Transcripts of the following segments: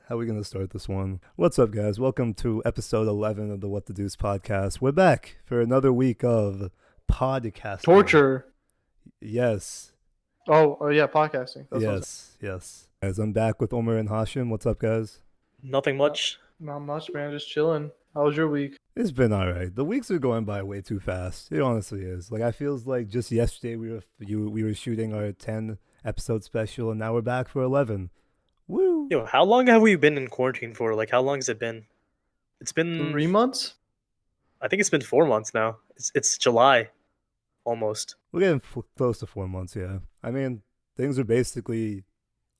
How are we going to start this one? What's up, guys? Welcome to episode 11 of the What the Deuce podcast. We're back for another week of podcasting. Torture. Yes. Oh yeah, podcasting. Yes. As I'm back with Omar and Hashim. What's up, guys? Nothing much. Not much, man. Just chilling. How was your week? It's been all right. The weeks are going by way too fast. It honestly is. Like, I feels like just yesterday we were shooting our 10 episode special, and now we're back for 11. Woo! Yo, how long have we been in quarantine for? Like, how long has it been? It's been 3 months? I think it's been 4 months now. It's July, almost. We're getting close to 4 months, yeah. I mean, things are basically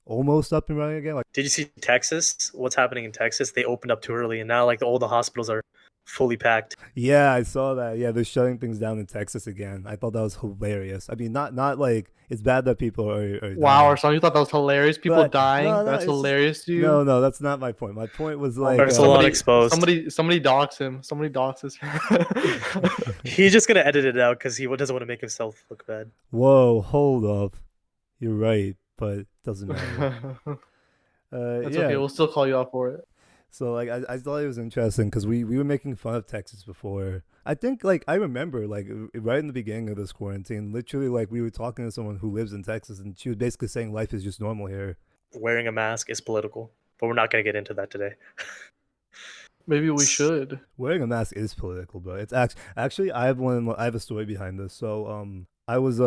almost up and running again. Like, Did you see Texas? What's happening in Texas? They opened up too early, and now like all the hospitals are fully packed. yeah, I saw that. Yeah, they're shutting things down in Texas again. I thought that was hilarious. I mean, not like it's bad that people are Wow, dying. or something. You thought that was hilarious? People But, dying? no, That's it's- hilarious to you? No, that's not my point. My point was like There's a lot exposed. Somebody dox him. Somebody doxes him. He's just gonna edit it out because he doesn't want to make himself look bad. Whoa, hold up. You're right, but it doesn't matter. It's yeah. okay. We'll still call you out for it. So like I thought it was interesting because we were making fun of Texas before. I think like I remember like right in the beginning of this quarantine, literally like we were talking to someone who lives in Texas, and she was basically saying life is just normal here. Wearing a mask is political, but we're not gonna get into that today. Maybe we should. Wearing a mask is political, bro. It's actually I have a story behind this. So I was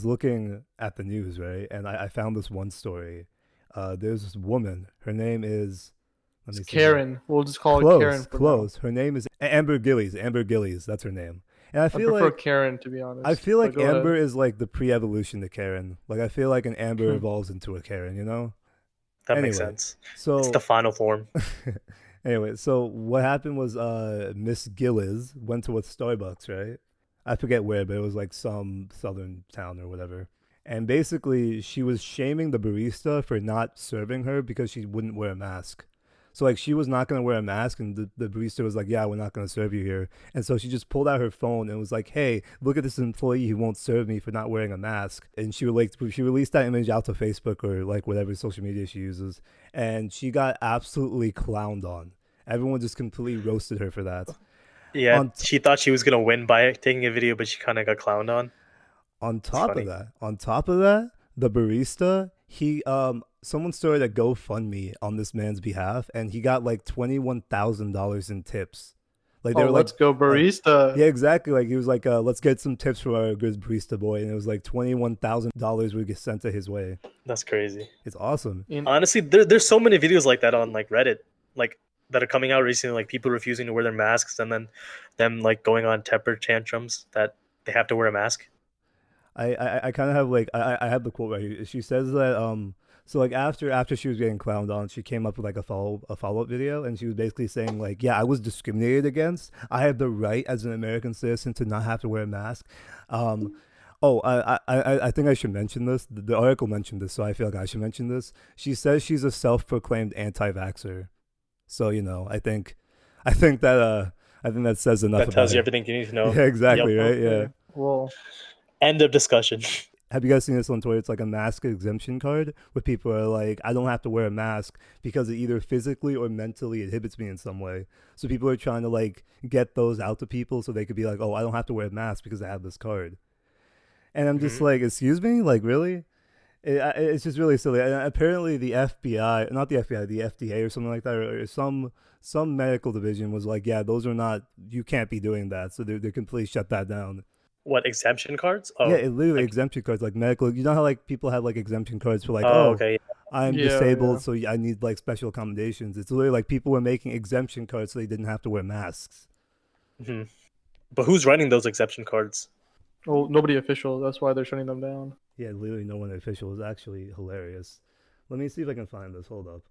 looking at the news, right, and I found this one story. There's this woman. Her name is It's Karen. We'll just call her Karen. Close. Her name is Amber Gillies. Amber Gillies. That's her name. And I feel prefer like Karen, to be honest. I feel like But go Amber ahead. is like the pre-evolution to Karen. Like I feel like an Amber evolves into a Karen. You know. That makes Anyway, sense. So It's the final form. anyway, so what happened was Miss Gillies went to a Starbucks, right? I forget where, but it was like some southern town or whatever. And basically, she was shaming the barista for not serving her because she wouldn't wear a mask. So like she was not gonna wear a mask, and the barista was like, "Yeah, we're not gonna serve you here." And so she just pulled out her phone and was like, "Hey, look at this employee who won't serve me for not wearing a mask." And she released that image out to Facebook or like whatever social media she uses, and she got absolutely clowned on. Everyone just completely roasted her for that. Yeah, On she thought she was gonna win by taking a video, but she kind of got clowned on. On top funny. of that, the barista, he someone started a GoFundMe on this man's behalf, and he got like $21,000 in tips. Like they Oh, were let's like, go, barista. yeah, exactly. Like he was like, let's get some tips from our good barista boy, and it was like $21,000 would get sent to his way. That's crazy. It's awesome. Honestly, there's so many videos like that on like Reddit, like that are coming out recently, like people refusing to wear their masks and then them like going on temper tantrums that they have to wear a mask. I kind of have like I have the quote right here. She says that so like after she was getting clowned on, she came up with like a follow up video, and she was basically saying like, yeah, I was discriminated against. I have the right as an American citizen to not have to wear a mask. Oh, I think I should mention this. The article mentioned this, so I feel like I should mention this. She says she's a self-proclaimed anti-vaxxer. So I think that says enough. That tells about you it. everything you need to know. Yeah, exactly, Yep. right? Yeah. Okay. Well, End of discussion. Have you guys seen this on Twitter? It's like a mask exemption card where people are like, I don't have to wear a mask because it either physically or mentally inhibits me in some way. So people are trying to like get those out to people so they could be like, oh, I don't have to wear a mask because I have this card. And I'm just like, excuse me? Like, really? It's just really silly. And apparently the FBI, not the FBI, the FDA or something like that, or some medical division was like, yeah, those are not, you can't be doing that. So they're completely shut that down. What, exemption cards? Oh, Yeah, it literally like- exemption cards, like medical. You know how like people have like exemption cards for like, oh, okay. I'm Yeah, disabled, yeah. so I need like special accommodations. It's literally like people were making exemption cards so they didn't have to wear masks. hmm But who's writing those exception cards? well, nobody official. That's why they're shutting them down. Yeah, literally no one official. Is actually hilarious. Let me see if I can find this. Hold up.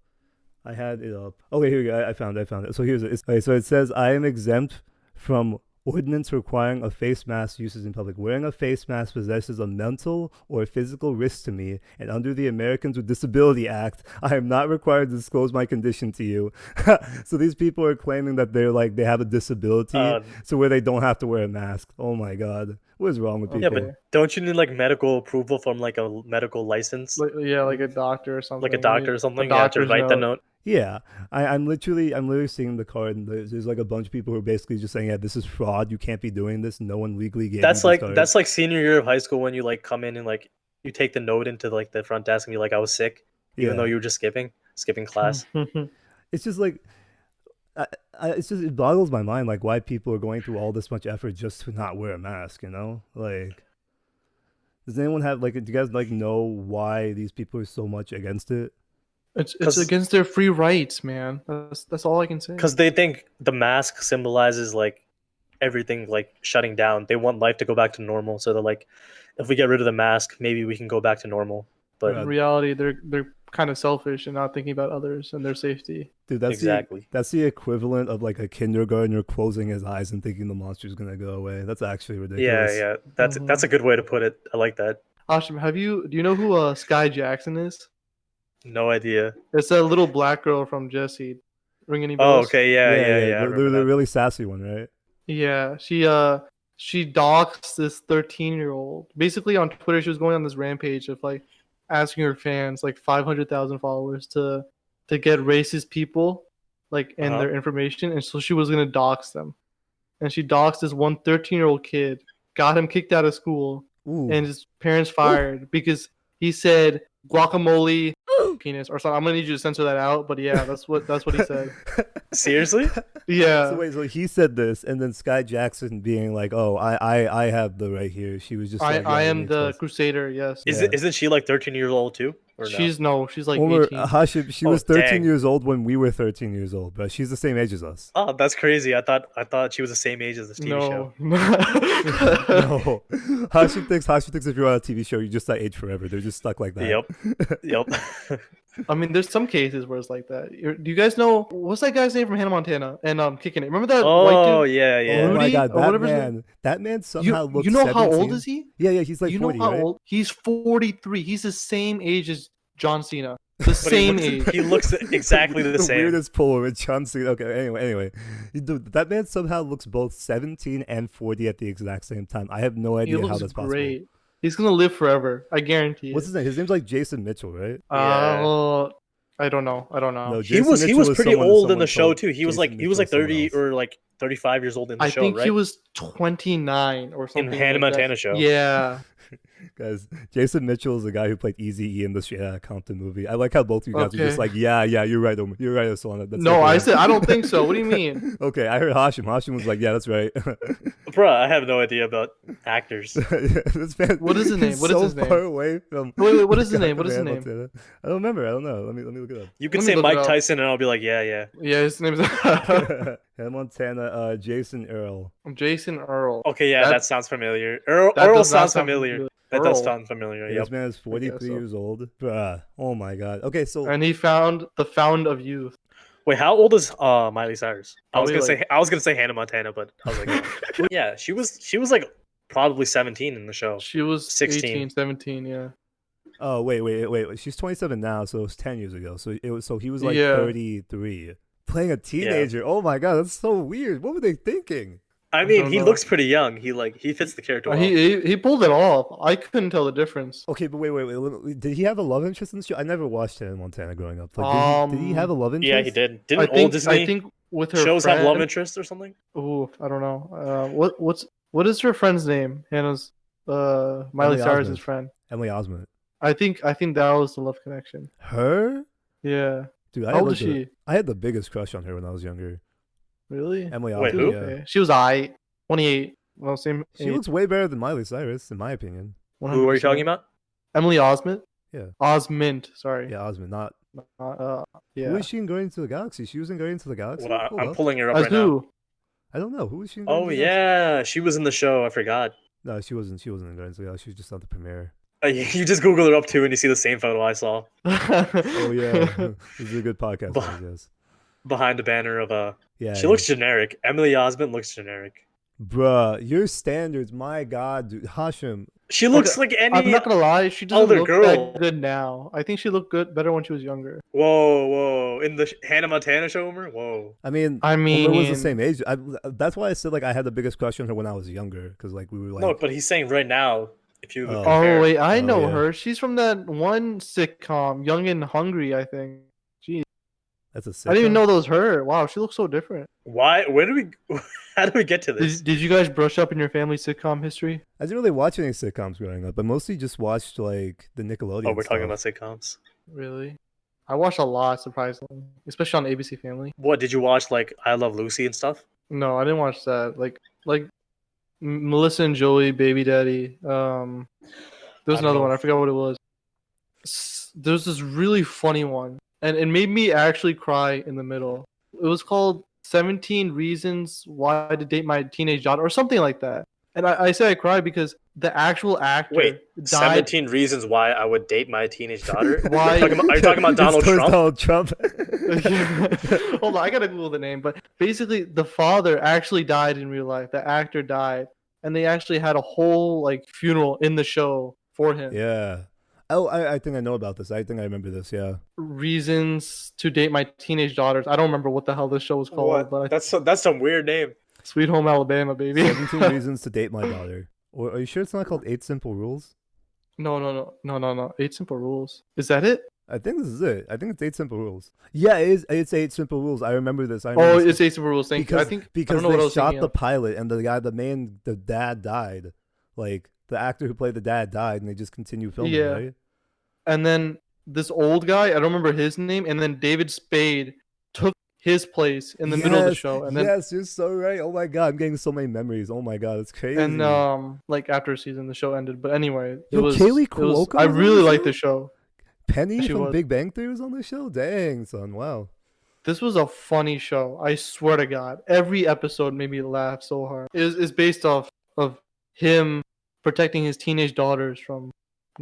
I had it up. Okay, here we go. I found it. So here's it. Okay, so it says I am exempt from ordinance requiring a face mask uses in public. Wearing a face mask possesses a mental or physical risk to me, and under the Americans with Disability Act, I am not required to disclose my condition to you. So these people are claiming that they have a disability, so where they don't have to wear a mask. Oh my god, what is wrong with people? Yeah, but don't you need like medical approval from like a medical license? Like a doctor or something. Like a doctor or something? A Yeah, to doctor's write the note. note. Yeah, I'm literally seeing the card, and there's like a bunch of people who are basically just saying, yeah, this is fraud. You can't be doing this. No one legally gave you this card. That's like senior year of high school when you like come in and like you take the note into like the front desk and be like, I was sick, even though Yeah, you were just skipping class. it's just like it boggles my mind like why people are going through all this much effort just to not wear a mask. You know, like does anyone have like do you guys like know why these people are so much against it? It's 'Cause- against their free rights, man. That's all I can say. Because they think the mask symbolizes like everything like shutting down. They want life to go back to normal. So they're like, if we get rid of the mask, maybe we can go back to normal. But Yeah. In reality, they're kind of selfish and not thinking about others and their safety. Dude, that's exactly. that's the equivalent of like a kindergartner closing his eyes and thinking the monster's gonna go away. That's actually ridiculous. Yeah. That's a good way to put it. I like that. Ashim, do you know who Skai Jackson is? No idea. It's a little black girl from Jesse. Ring any Oh, bells? okay. Yeah. I The remember that. really sassy one, right? Yeah, she doxed this 13-year-old. Basically on Twitter, she was going on this rampage of like asking her fans, like 500,000 followers, to get racist people like and Uh-huh. their information, and so she was gonna dox them. And she doxed this one 13-year-old kid, got him kicked out of school, Ooh. and his parents fired because he said guacamole penis or something. I'm gonna need you to censor that out, but yeah, that's what he said. Seriously? Yeah. So wait, so he said this, and then Skai Jackson being like, "Oh, I have the right here." She was just like, I yeah, am makes the sense. crusader. Yes. Yeah. Isn't she like 13 years old too? Or no? She's like Well, 18. Hashim, she Oh, was 13 dang. years old when we were 13 years old, but she's the same age as us. Oh, that's crazy. I thought she was the same age as this TV show. No, Hashim thinks if you're on a TV show, you're just that age forever. They're just stuck like that. Yep. I mean, there's some cases where it's like that. Do you guys know what's that guy's name from Hannah Montana and Kicking It? Remember that white Oh dude? yeah. Oh my Rudy, god, or whatever his name- that man somehow looks. You know how 17. old is he? Yeah, he's like you 40, know how right? old? He's 43. He's the same age as John Cena. The same age. He looks exactly the same. Weirdest pull with John Cena. Okay, anyway, dude, that man somehow looks both 17 and 40 at the exact same time. I have no He idea how looks that's possible. great. He's gonna live forever. I guarantee. What's his name? His name's like Jason Mitchell, right? Yeah. I don't know. No, He Jason was Mitchell is pretty someone- old in someone the show called too. He was Jason like Mitchell, someone 30 else. or like 35 years old in the I show, think right? he was 29 or something. Hannah like Montana that. show. Yeah. Guys, Jason Mitchell is the guy who played Easy-E in the Compton movie. I like how both of you guys are just Okay. like, yeah, you're right, you're right, Aswana. That's No, okay. I said I don't think so. What do you mean? Okay, I heard Hashim. Hashim was like, yeah, that's right. Bruh, I have no idea about actors. This man, What is his name? he's What is so his name? far away from. Wait, what is his name? What is his Hannah name? Montana. I don't remember. I don't know. Let me look it up. You could Let me say look it Mike up. Tyson and I'll be like, yeah. Yeah, his name is Hannah Montana, Jason Earl. Jason Earl. Okay, yeah, That- that sounds familiar. Earl That does not sounds sound familiar. good. That does Earl. sound familiar. This Yep. man is 43 so. years old. Bruh. Oh my god. Okay, so And he found the found of youth. Wait, how old is Miley Cyrus? I was Probably gonna say Hannah Montana, but I was like, yeah, she was like probably 17 in the show. She was 16. 18, 17, yeah. oh wait. She's 27 now, so it was 10 years ago. So he was like Yeah. 33. Playing a teenager. Oh my god, that's so weird. What were they thinking? I mean, don't he know. looks pretty young. He fits the character well. He pulled it off. I couldn't tell the difference. Okay, but wait. Did he have a love interest in the show? I never watched Hannah Montana growing up. Like, did he have a love interest? Yeah, he did. I Didn't think old Disney I think with her shows friend, have love interest or something? Ooh, I don't know. What is her friend's name? Hannah's Miley Emily Cyrus's Osment. friend. Emily Osment. I think that was the love connection. Her? Yeah. Dude, How old is she? I had the biggest crush on her when I was younger. Really? Emily Wait, Osment. who? Yeah. Okay. She was 28. Well, same. She age, looks way better than Miley Cyrus, in my opinion. Who are you 100%. talking about? Emily Osment. Yeah. Osment. Sorry. Yeah, Osment. Not. Yeah. Who is she in Guardians of the Galaxy? She was in Guardians of the Galaxy. Well, Hold I'm up. pulling her up As right now. who? I don't know. Who is she in Oh Guardians of the Galaxy? yeah, she was in the show. I forgot. No, she wasn't. She wasn't in Guardians of the Galaxy. She was just at the premiere. You just Google her up too, and you see the same photo I saw Oh yeah, this is a good podcast. But- guys, yes. behind the banner of Yeah. She looks generic. Emily Osment looks generic. Bruh, your standards, my god, dude. Hashim. She looks like any. I'm not gonna lie. She doesn't other look girl. that good now. I think she looked better when she was younger. Whoa! In the Hannah Montana show, Homer? Whoa! I mean, I Homer was the mean- same age. That's why I said like I had the biggest crush on her when I was younger, because like we were like. No, but he's saying right now. If you Oh. compare, Oh wait, I know yeah. her. She's from that one sitcom, Young and Hungry. I think. Jeez. That's a sitcom. I didn't even know that was her. Wow, she looks so different. Why? Where do we? How do we get to this? Did you guys brush up in your family sitcom history? I didn't really watch any sitcoms growing up, but mostly just watched like the Nickelodeon. Oh, we're talking about stuff. sitcoms. Really? I watched a lot, surprisingly, especially on ABC Family. What did you watch? Like I Love Lucy and stuff. No, I didn't watch that. Like Melissa and Joey, Baby Daddy. There was I don't another know. one. I forgot what it was. There's this really funny one, and it made me actually cry in the middle. It was called 17 Reasons Why to Date My Teenage Daughter or something like that. And I say I cried because the actual actor Wait, died. 17 reasons why I would date my teenage daughter. Why- Are you talking about Donald It's Trump? Donald Trump. Hold on, I gotta Google the name. But basically, the father actually died in real life. The actor died, and they actually had a whole like funeral in the show for him. Yeah. Oh, I think I know about this. I think I remember this. Yeah. Reasons to Date My Teenage Daughters. I don't remember what the hell this show was called, What? but That's some weird name. Sweet Home Alabama, baby. 17 Reasons to Date My Daughter. Or are you sure it's not called 8 Simple Rules? No. 8 Simple Rules. Is that it? I think this is it. I think it's 8 Simple Rules. Yeah, it is. It's 8 Simple Rules. I remember this. Oh, it's 8 Simple Rules. Thank you. I because think I because don't know what I they was shot thinking the of. pilot and the dad died. Like the actor who played the dad died, and they just continued filming. Yeah. Right? And then this old guy, I don't remember his name, and then David Spade took his place in the middle of the show, and then yes, you're so right. Oh my god, I'm getting so many memories. Oh my god, it's crazy. and like after a season the show ended. But anyway, Yo, Kaylee it was Cuoco I was on really the liked show? the show. Penny she from was. Big Bang Theory was on the show. Dang, son, wow. This was a funny show. I swear to God, every episode made me laugh so hard. It's based off of him protecting his teenage daughters from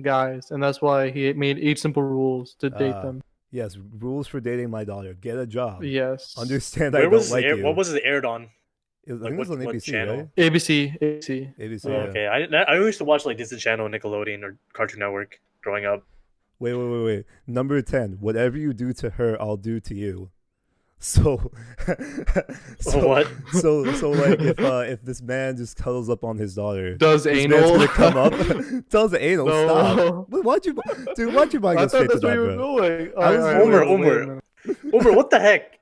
guys, and that's why he made 8 Simple Rules to date them. Yes, rules for dating my daughter. Get a job. Yes. Understand I Where don't was like you. what was it aired on? I like, think it was on what ABC, channel? right? ABC. ABC. Oh, Yeah. okay, I used to watch like Disney Channel, Nickelodeon, or Cartoon Network growing up. Wait. Number 10. Whatever you do to her, I'll do to you. So, What? So like if this man just cuddles up on his daughter, Does this anal man's gonna come up, does anal? No. Stop. Why'd you mind I go thought straight to that's where that, you were bro? going. I was Umar. Umar, what the heck?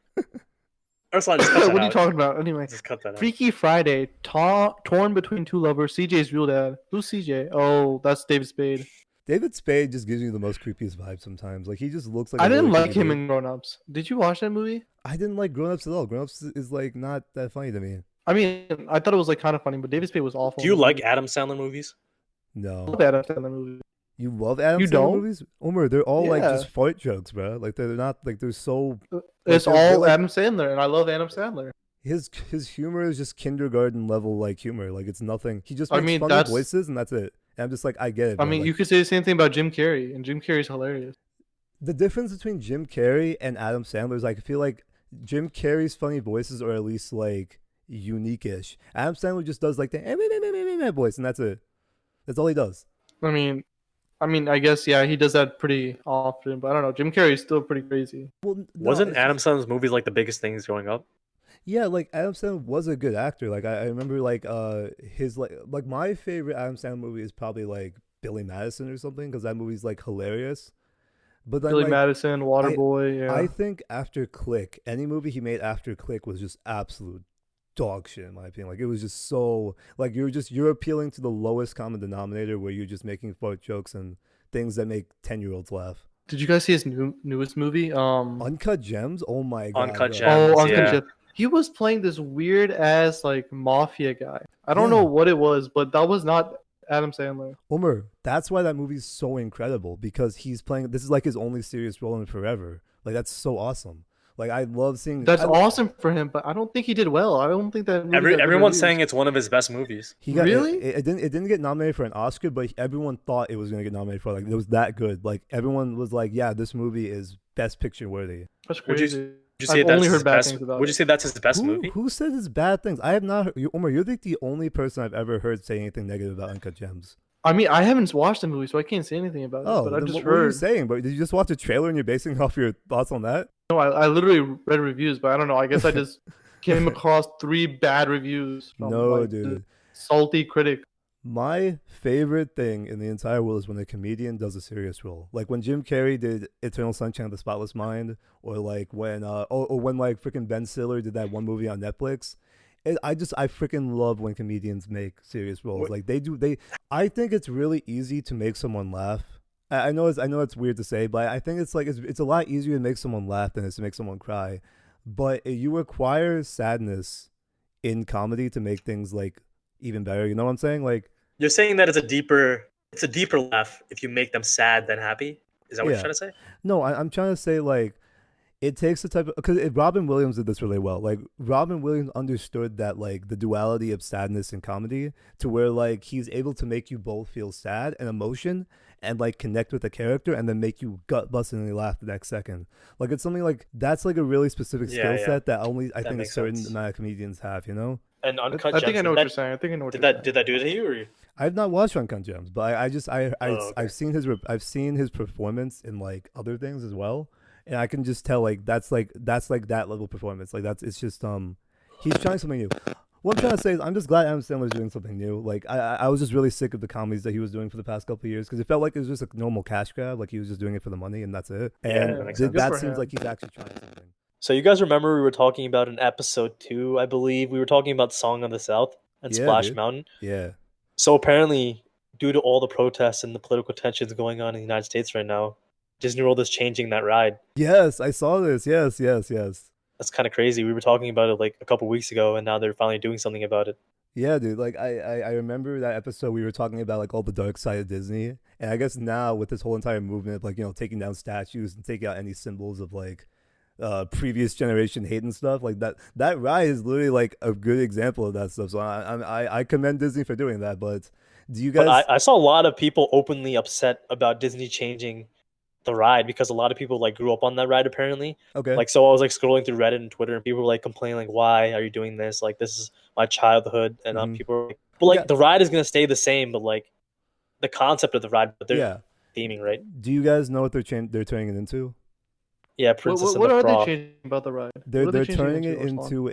Ursula, just cut that What are you out. talking about? Anyway, Just cut that out. Freaky Friday, torn between two lovers. CJ's real dad. Who's CJ? Oh, that's David Spade. David Spade just gives you the most creepiest vibe sometimes. Like he just looks like I a didn't really like creepy him dude. in Grown Ups. Did you watch that movie? I didn't like Grown Ups at all. Grown Ups is like not that funny to me. I mean, I thought it was like kind of funny, but David Spade was awful. Do you like Adam Sandler movies? I No. love Adam Sandler movie? You love Adam You Sandler don't? movies? Omer, they're all like Yeah. just fart jokes, bro. Like they're not like they're so It's they're all like- Adam Sandler, and I love Adam Sandler. his humor is just kindergarten level like humor. Like it's nothing. He just I makes mean, funny that's- voices and that's it. And I'm just like I get it. I bro. mean, Like, you could say the same thing about Jim Carrey, and Jim Carrey's hilarious. the difference between Jim Carrey and Adam Sandler is like I feel like Jim Carrey's funny voices are at least like unique-ish. Adam Sandler just does like the voice and that's it. That's all he does. I mean, I guess yeah, he does that pretty often, but I don't know. Jim Carrey's still pretty crazy. Well, no, Wasn't it's Adam just- Sandler's movies like the biggest things growing up? Yeah, like Adam Sandler was a good actor. Like I remember like his like my favorite Adam Sandler movie is probably like Billy Madison or something because that movie's like hilarious. But then Billy like, Madison, Waterboy. Yeah. I think after Click, any movie he made after Click was just absolute dog shit in my opinion. Like it was just so like you're appealing to the lowest common denominator where you're just making fart jokes and things that make 10-year-olds laugh. Did you guys see his newest movie? Uncut Gems? Oh my god. Uncut bro. Gems. Oh, Uncut yeah. Gems. He was playing this weird ass like mafia guy. I don't Yeah. know what it was, but that was not Adam Sandler. Omer, that's why that movie's so incredible because he's playing. This is like his only serious role in forever. Like that's so awesome. Like I love seeing. That's I- awesome for him, but I don't think he did well. I don't think that. movie got good Everyone's reviews. saying it's one of his best movies. He got Really? It didn't get nominated for an Oscar, but everyone thought it was gonna get nominated for. Like it was that good. Like everyone was like, yeah, this movie is Best Picture worthy. That's Would you- crazy. Would you say I've that's only his heard bad best? things about Would you it. say that's his best movie? Who says it's bad things? I have not. Omer, you're like the only person I've ever heard say anything negative about Uncut Gems. I mean, I haven't watched the movie, so I can't say anything about Oh, it. But I then just what were you heard. saying? But did you just watch a trailer and you're basing off your thoughts on that? No, I literally read reviews, but I don't know. I guess I just came across 3 bad reviews. From, No, like, dude. the salty critic. My favorite thing in the entire world is when a comedian does a serious role. Like when Jim Carrey did Eternal Sunshine of the Spotless Mind, or like when or when like freaking Ben Stiller did that one movie on Netflix. I freaking love when comedians make serious roles. Like they I think it's really easy to make someone laugh. I know it's weird to say, but I think it's like it's a lot easier to make someone laugh than it is to make someone cry. But you require sadness in comedy to make things like even better. You know what I'm saying? Like You're saying that it's a deeper laugh if you make them sad than happy. Is that what you're yeah. trying to say? No, I'm trying to say like it takes the type of because Robin Williams did this really well. Like Robin Williams understood that like the duality of sadness and comedy to where like he's able to make you both feel sad and emotion and like connect with the character and then make you gut bustingly laugh the next second. Like it's something like that's like a really specific skill Yeah. set that only I That think a makes certain sense. amount of comedians have. You know, And Uncut I think Gems, I know did what that you're saying. I think I know what did you're that saying. do it to you or? I've not watched Uncut Gems, but I just Okay. I've seen I've seen his performance in like other things as well, and I can just tell like that's like that level of performance. Like that's it's just he's trying something new. What I'm trying to say is I'm just glad Adam Sandler's doing something new. Like I was just really sick of the comedies that he was doing for the past couple of years because it felt like it was just a normal cash grab. Like he was just doing it for the money and that's it. Yeah, And that makes sense. Good that for seems him. like he's actually trying something. So you guys remember we were talking about in episode 2, I believe. We were talking about Song of the South and Yeah, Splash dude. Mountain. Yeah. So apparently, due to all the protests and the political tensions going on in the United States right now, Disney World is changing that ride. Yes, I saw this. Yes, yes, yes. That's kind of crazy. We were talking about it like a couple weeks ago, and now they're finally doing something about it. Yeah, dude. Like I remember that episode we were talking about like all the dark side of Disney, and I guess now with this whole entire movement of like taking down statues and taking out any symbols of like previous generation hate and stuff like that ride is literally like a good example of that stuff. So I commend Disney for doing that. But do you But guys? I saw a lot of people openly upset about Disney changing the ride because a lot of people like grew up on that ride apparently. Okay. Like so I was like scrolling through Reddit and Twitter and people were like complaining like why are you doing this? Like this is my childhood and Hmm. people were like but like Yeah. the ride is gonna stay the same, but like the concept of the ride, but they're Yeah. theming, right? Do you guys know what they're turning it into? Yeah, What, Princess what, and what the are Frog. they changing about the ride? They're What are they're they changing turning it Arslan? into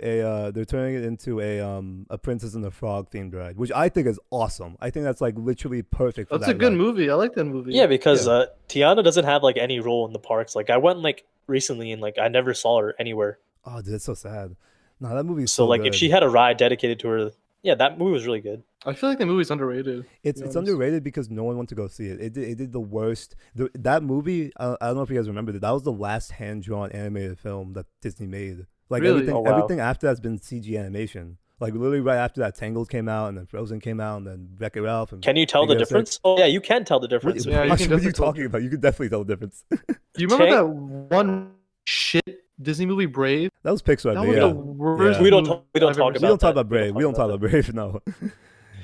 a Princess and the Frog themed ride, which I think is awesome. I think that's like literally perfect for That's that a good ride. movie. I like that movie. Yeah, because Yeah. Tiana doesn't have like any role in the parks. Like I went like recently and like I never saw her anywhere. Oh, dude, that's so sad. No, that movie is So so like if she good. had a ride dedicated to her, yeah, that movie was really good. I feel like the movie's underrated. It's be it's honest. underrated because no one went to go see it. It did the worst. That movie, I don't know if you guys remember that. That was the last hand drawn animated film that Disney made. Like Really? everything, Oh, wow. everything after that's been CG animation. Like literally right after that, Tangled came out, and then Frozen came out, and then Wreck-It Ralph. And Can you tell the Big Hero 6. difference? Oh yeah, you can tell the What, difference. Yeah, you what can are you definitely tell the talking about? You can definitely tell the difference. Do you remember Tank- that one shit Disney movie Brave? That was Pixar, That but was yeah. the worst. Yeah. We don't movie talk- we don't I've talk ever We don't talk that. about Brave. We don't talk about Brave. No.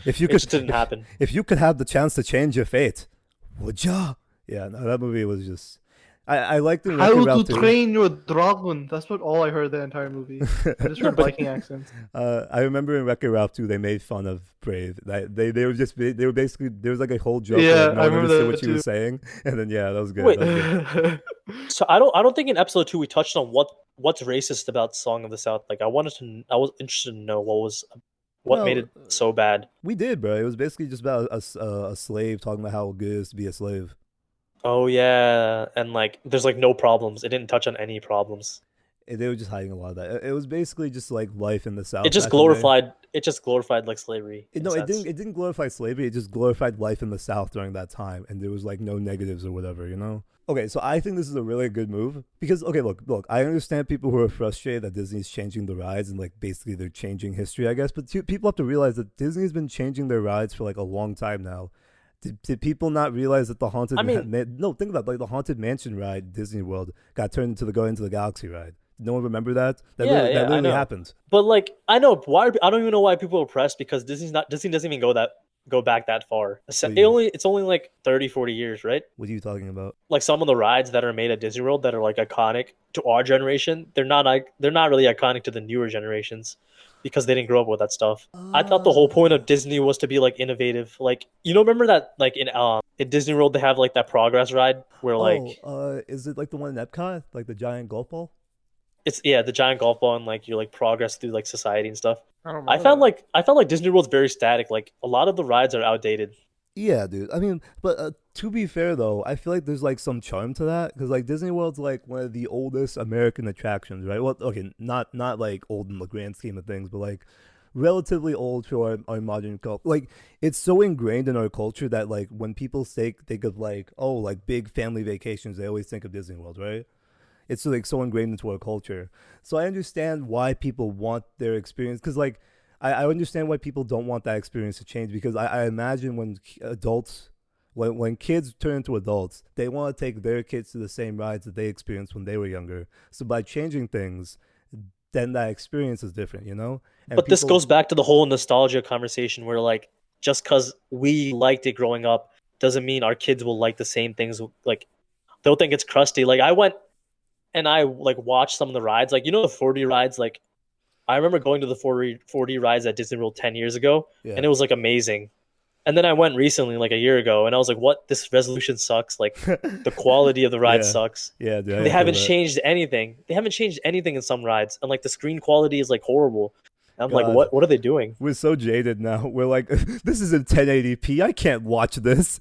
If you It could, just didn't happen. if you could have the chance to change your fate, would ya? Yeah, no, that movie was just. I liked the How Wreck-It to Ralph too. Train Your Dragon. That's what all I heard the entire movie. I just heard Viking accents. I remember in Wreck-It Ralph 2, they made fun of Brave. They were basically there was like a whole joke. Yeah, like, no I one remember understood that what she was too. saying, and then yeah, that was good. Wait. That was good. So I don't think in episode 2 we touched on what's racist about Song of the South. Like I was interested to know what made it so bad. We did, bro. It was basically just about a slave talking about how good it is to be a slave. Oh yeah, and like there's like no problems. It didn't touch on any problems. They were just hiding a lot of that. It was basically just like life in the South. It just back in the day. glorified. It just glorified like slavery. in No, a it sense. didn't. It didn't glorify slavery. It just glorified life in the South during that time, and there was like no negatives or whatever, you know. Okay, so I think this is a really good move because okay, look, I understand people who are frustrated that Disney's changing the rides and like basically they're changing history, I guess. But people have to realize that Disney's been changing their rides for like a long time now. Did people not realize that the haunted? I mean- no, think about it, like the haunted mansion ride, Disney World got turned into the Go into the Galaxy ride. No one remember that? That Yeah, that I literally know. happened. But like I know why I don't even know why people are pressed because Disney doesn't even go back that far. do you mean? It's only like 30, 40 years, right? What are you talking about? Like some of the rides that are made at Disney World that are like iconic to our generation, they're not really iconic to the newer generations because they didn't grow up with that stuff. I thought the whole point of Disney was to be like innovative. Like remember that like in Disney World they have like that progress ride where like is it like the one in Epcot, like the giant golf ball? it's the giant golf ball and like you like progress through like society and stuff. I don't I remember found that. like Disney World's very static. Like a lot of the rides are outdated. Yeah, dude. I mean, but to be fair though, I feel like there's like some charm to that because like Disney World's like one of the oldest American attractions, right? Well, okay, not like old in the grand scheme of things, but like relatively old to our modern culture. Like it's so ingrained in our culture that like when people think of like oh like big family vacations, they always think of Disney World, right? It's like so ingrained into our culture. So I understand why people want their experience because like I understand why people don't want that experience to change because I imagine when adults when kids turn into adults, they want to take their kids to the same rides that they experienced when they were younger. So by changing things, then that experience is different, you know? And But this people goes back to the whole nostalgia conversation where like just because we liked it growing up doesn't mean our kids will like the same things. Like they'll think it's crusty. Like I went and I like watched some of the rides, like the 4D rides. Like I remember going to the 4D rides at Disney World 10 years ago, yeah. and it was like amazing. And then I went recently, like a year ago, and I was like, "What? This resolution sucks. Like the quality of the ride Yeah. sucks. Yeah, dude, They I feel haven't that. changed anything. They haven't changed anything in some rides, and like the screen quality is like horrible." And I'm like, God. "What? What are they doing?" We're so jaded now. We're like, this is in 1080p. I can't watch this.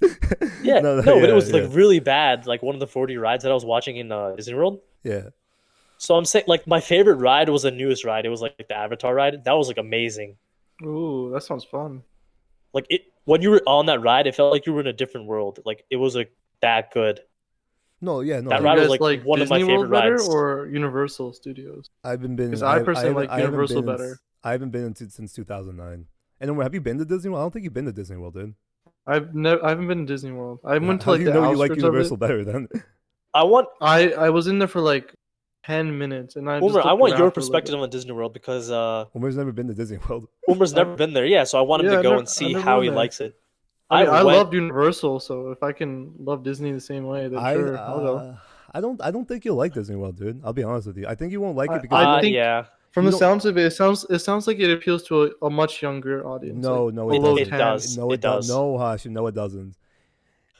Yeah, No, no, but it yeah, was like yeah, really bad. Like one of the 4D rides that I was watching in Disney World. yeah. So I'm saying, like, my favorite ride was the newest ride. It was like the Avatar ride. That was like amazing. Ooh, that sounds fun. Like it when you were on that ride, it felt like you were in a different world. Like it was like that good. No, yeah, no. That Do you ride was guys like like one of my Disney favorite World better rides. or Universal Studios? I haven't been. Because I personally like I haven't Universal been. better. I haven't been since 2009. And have you been to Disney World? I don't think you've been to Disney World, dude. I haven't been to Disney World. I went to How do like you the know you like outskirts of it. Universal better then? I want I was in there for like 10 minutes and I Umar, just I looked want your around for a little perspective bit. on Disney World because Umar's never been to Disney World. Umar's I never been there. Yeah, so I want him to yeah, go and I see never how went he there. likes it. I I mean, I went loved Universal, so if I can love Disney the same way, then I sure, I'll go. I don't think you'll like Disney World, dude. I'll be honest with you. I think you won't like it because I you don't. think yeah. from You the don't. sounds of it, it sounds like it appeals to a much younger audience, like No, it below It doesn't. 10. does. No, It it does. does. No, Hash. No, it doesn't.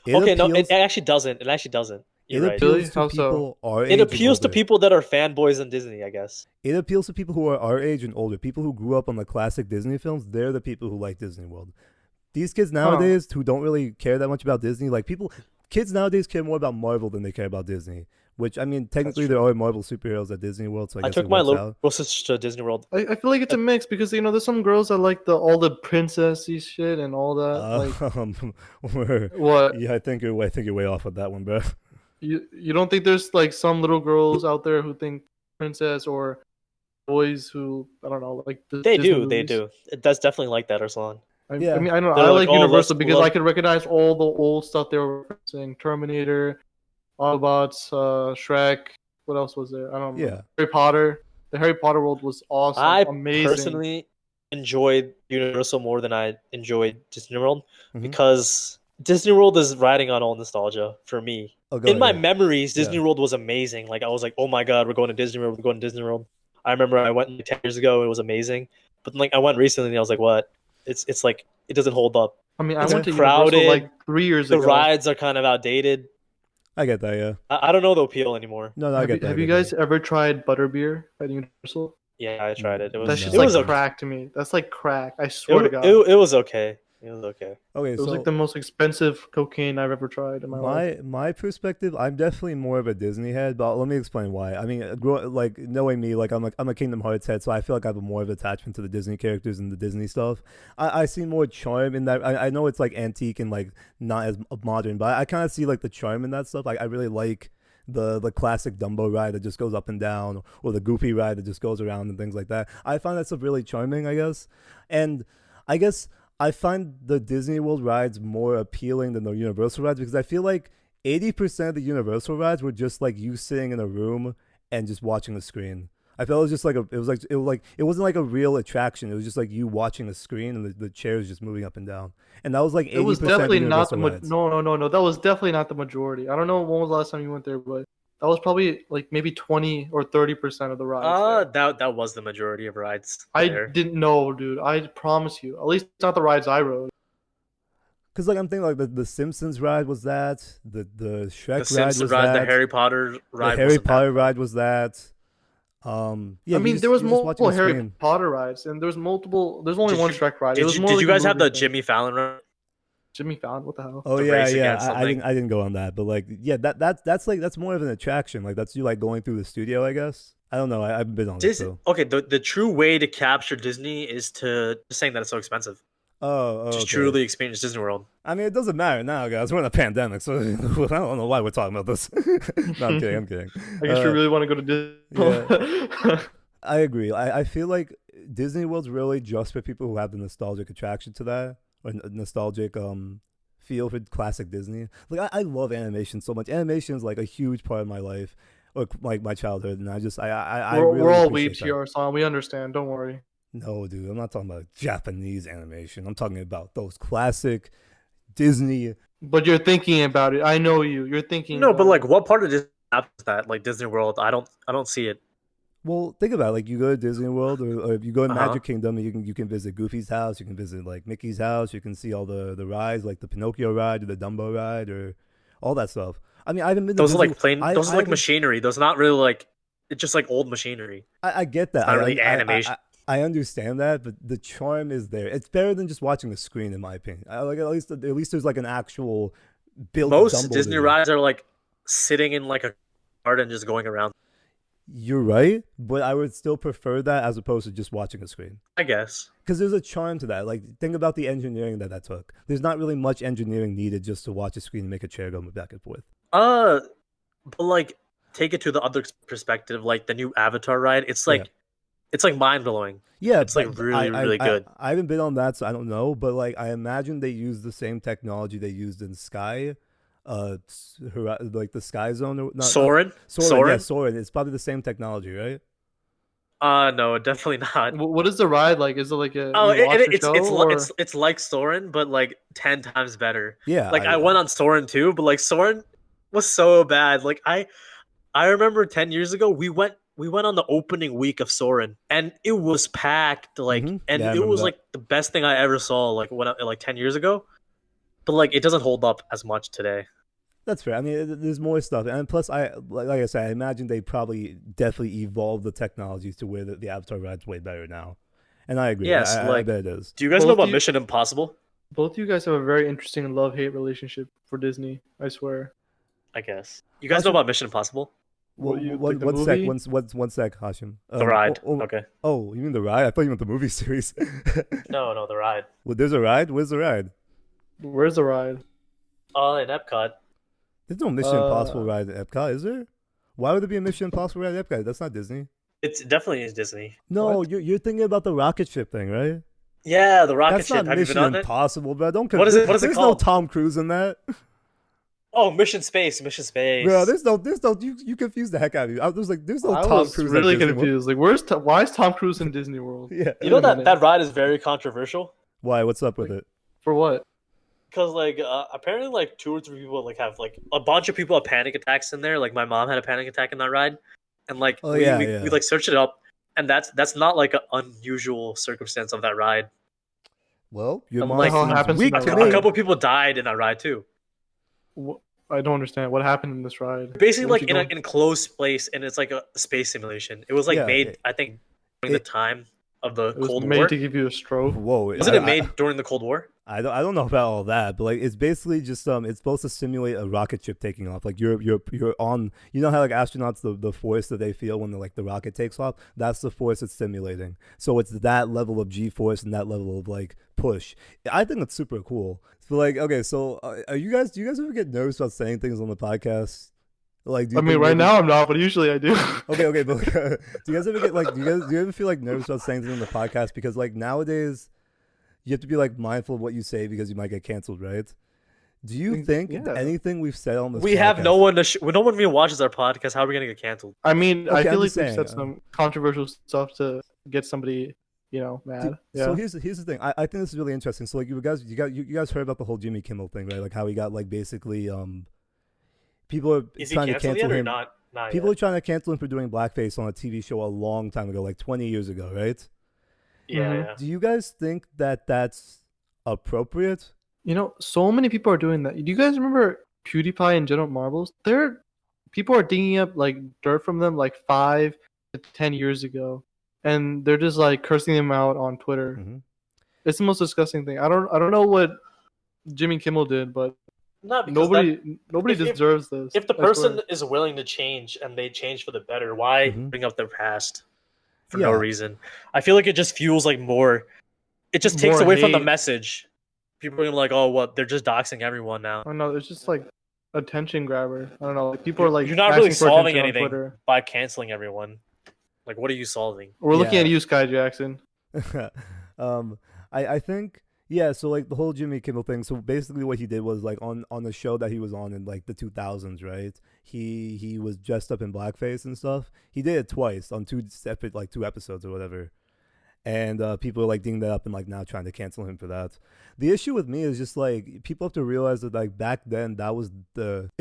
It Okay, no, it appeals. actually doesn't. It actually doesn't. It You're right. Really? appeals to How so? people our It age and appeals to older. people that are fanboys in Disney, I guess. It appeals to people who are our age and older. People who grew up on the classic Disney films. They're the people who like Disney World. These kids Huh. nowadays who don't really care that much about Disney, like kids nowadays care more about Marvel than they care about Disney. Which I mean, That's technically there true. are Marvel superheroes at Disney World, so I I guess it took my works little out. sister to Disney World. I feel like it's a mix because there's some girls that like the all the princessy shit and all that. Like We're- what? yeah, I think you're way off with that one, bro. You don't think there's like some little girls out there who think princess or boys who I don't know like the They Disney do, they movies? do. That's definitely like that, Arslan. I Yeah, mean I don't know. I They're like, like oh, let's Universal because I let. could recognize all the old stuff they were referencing: Terminator, Autobots, Shrek. What else was there? I don't know. yeah. Harry Potter. The Harry Potter world was awesome, I amazing. personally enjoyed Universal more than I enjoyed Disney World Mm-hmm. because Disney World is riding on all nostalgia for me. Oh, go In my ahead. memories, Disney Yeah. World was amazing. Like I was like, oh my god, we're going to Disney World. We're going to Disney World. I remember I went like 10 years ago. It was amazing. But then, like I went recently, and I was like, what? It's like it doesn't hold up. I mean, I It's went to Universal crowded. like 3 years The ago. rides are kind of outdated. I get that. Yeah. I don't know the appeal anymore. No, I Have get you, that. have I you get guys that. ever tried butterbeer at Universal? Yeah, I tried it. It That was shit's it like was okay. crack to me. That's like crack. I It, swear to God. it was okay. It was okay. Okay, It was like so the most expensive cocaine I've ever tried in my life. my perspective, I'm definitely more of a Disney head, but let me explain why. I mean, like knowing me, like I'm a Kingdom Hearts head, so I feel like I have a more of attachment to the Disney characters and the Disney stuff. I see more charm in that. I know it's like antique and like not as modern, but I kind of see like the charm in that stuff. Like I really like the classic Dumbo ride that just goes up and down, or the Goofy ride that just goes around and things like that. I find that stuff really charming, I guess, and I guess I find the Disney World rides more appealing than the Universal rides because I feel like 80% of the Universal rides were just like you sitting in a room and just watching the screen. I felt it was just like it wasn't like a real attraction. It was just like you watching a screen and the chairs just moving up and down. And that was like It was 80% of the definitely not the Universal rides. no. That was definitely not the majority. I don't know when was the last time you went there, but that was probably like maybe 20 or 30% of the rides there. That was the majority of rides I there. didn't know, dude. I promise you. At least not the rides I rode. Cause like I'm thinking like the Simpsons ride was that, the The Shrek ride Simpsons was ride, that, the Harry Potter the ride, Harry wasn't Potter that. ride was that. Yeah, I mean, there was you're just watching multiple the Harry screen. Potter rides, and there's multiple. There's only Did one you- Shrek ride. It was more did like you a guys have movie the thing. Jimmy Fallon run? Jimmy Fallon? What the hell? Oh The yeah, race yeah. against I something? didn't go on that, but like, yeah, that's like that's more of an attraction. Like that's you like going through the studio, I guess. I don't know. I haven't been on it, so. Okay, the true way to capture Disney is to just saying that it's so expensive. Just Okay. truly experience Disney World. I mean, it doesn't matter now, guys. We're in a pandemic, so I don't know why we're talking about this. No, I'm kidding. I'm kidding. I guess you really want to go to Disney. Yeah. I agree. I feel like Disney World's really just for people who have the nostalgic attraction to that, or nostalgic feel for classic Disney. Like I love animation so much. Animation is like a huge part of my life, or like my childhood, and I we're, really we're all appreciate weebs that. here, Arsan. We understand. Don't worry. No, dude, I'm not talking about Japanese animation. I'm talking about those classic Disney. But you're thinking about it. I know you. You're thinking. No, about but like, it. what part of Disney is that? Like Disney World, I don't see it. Well, think about it. Like you go to Disney World, or if you go to Uh-huh. Magic Kingdom, you can visit Goofy's house, you can visit like Mickey's house, you can see all the rides, like the Pinocchio ride or the Dumbo ride or all that stuff. I mean, I haven't been. To Those are Disney, like plain. Those are I like haven't- machinery. Those are not really like. It's just like old machinery. I get that. It's not really animation. I understand that, but the charm is there. It's better than just watching the screen, in my opinion. Like at least there's like an actual built. Most Dumbo Disney there. rides are like sitting in like a garden just going around. You're right, but I would still prefer that as opposed to just watching a screen. I guess. Because there's a charm to that. Like, think about the engineering that took. There's not really much engineering needed just to watch a screen and make a chair go back and forth. But like, take it to the other perspective. Like the new Avatar ride, it's like, it's like mind blowing. Yeah, It's like really good. I haven't been on that, so I don't know. But like, I imagine they use the same technology they used in Sky, like the Sky Zone. Or, Soren. Yeah, Soren. It's probably the same technology, right? No, definitely not. What is the ride like? Is it like a? Oh, you watch the it's show, or- it's like Soren, but like 10 times better. Yeah. Like I went on Soren too, but like Soren was so bad. Like I remember 10 years ago we went on the opening week of Soren and it was packed. Like Mhm. and Yeah, I it remember was that. like the best thing I ever saw. Like like 10 years ago, but like it doesn't hold up as much today. That's fair. I mean, there's more stuff, and plus, like I said, I imagine they probably definitely evolved the technologies to where the Avatar ride's way better now, and I agree. Yes, I like- bet it is. Do you guys Both know about you- Mission Impossible? Both of you guys have a very interesting love-hate relationship for Disney. I swear. I guess. You guys know about Mission Impossible? What, you- One like the sec, movie? one sec, Hashim. The ride. Oh, Okay. oh, you mean the ride? I thought you meant the movie series. No, the ride. Well, there's a ride. Where's the ride? Where's the ride? In Epcot. There's no Mission Impossible ride at Epcot, is there? Why would there be a Mission Impossible ride at Epcot? That's not Disney. It definitely is Disney. No, What? you're thinking about the rocket ship thing, right? Yeah, the rocket That's ship. not Have you been Mission on it? Impossible, bro. Don't. What is it- what is it There's called? no Tom Cruise in that. Oh, Mission Space. Bro, Bro, there's no. You confused the heck out of me. I was like, there's no I Tom was Cruise. at really Disney World. confused. Like, why is Tom Cruise in Disney World? Yeah. You know Wait a that minute. ride is very controversial Why? What's up with it? For what? because like apparently like 2 or 3 people like have like a bunch of people have panic attacks in there. Like my mom had a panic attack in that ride, and like Oh, we yeah. like searched it up, and that's not like an unusual circumstance of that ride. Well, your I'm mom like, seems happens weak in to that me. A couple people died in that ride too. I don't understand what happened in this ride. Basically, Where'd like you in an go? enclosed place, and it's like a space simulation. It was like Yeah, made, I think, during the it- time of the It was Cold made War. to give you a stroke. Whoa, Wasn't it made during the Cold War? I don't know about all that, but like it's basically just it's supposed to simulate a rocket ship taking off. Like you're on, you know how like astronauts the force that they feel when the rocket takes off, that's the force it's simulating. So it's that level of G force and that level of like push. I think it's super cool. So like okay, so do you guys ever get nervous about saying things on the podcast? Like, do you I mean, think right maybe- now I'm not, but usually I do. Okay, but do you guys ever get like do you ever feel like nervous about saying things on the podcast because like nowadays you have to be like mindful of what you say because you might get canceled, right? Do you think Yeah. anything we've said on this We have podcast- no one to. No one even watches our podcast. How are we gonna get canceled? I mean, I Okay, I'm feel like just we've saying, said some controversial stuff to get somebody, mad. Dude, Yeah. So here's the thing. I think this is really interesting. So like you guys heard about the whole Jimmy Kimmel thing, right? Like how he got like basically people are Is he trying to canceled cancel yet or him. not? Not People yet. are trying to cancel him for doing blackface on a TV show a long time ago, like 20 years ago, right? Yeah, Mhm. yeah. Do you guys think that that's appropriate? So many people are doing that. Do you guys remember PewDiePie and Jenna Marbles? People are digging up like dirt from them like 5 10 years ago, and they're just like cursing him out on Twitter. Mm-hmm. It's the most disgusting thing. I don't know what Jimmy Kimmel did, but Not because nobody if deserves this. if the I swear. person is willing to change and they change for the better, why Mhm. bring up their past for Yeah. no reason? I feel like it just fuels like more. It just takes More away from the hate. message. People are gonna be like, oh, what? They're just doxing everyone now. I don't know. It's just like attention grabber. I don't know. Like, people are like You're not really asking for solving attention on anything Twitter. by canceling everyone. Like, what are you solving? We're looking at Yeah. you, Skai Jackson. I think yeah, so like the whole Jimmy Kimmel thing. So basically, what he did was like on the show that he was on in like the 2000s, right? He was dressed up in blackface and stuff. He did it twice on two episodes or whatever. And people are like digging that up and like now trying to cancel him for that. The issue with me is just like people have to realize that like back then it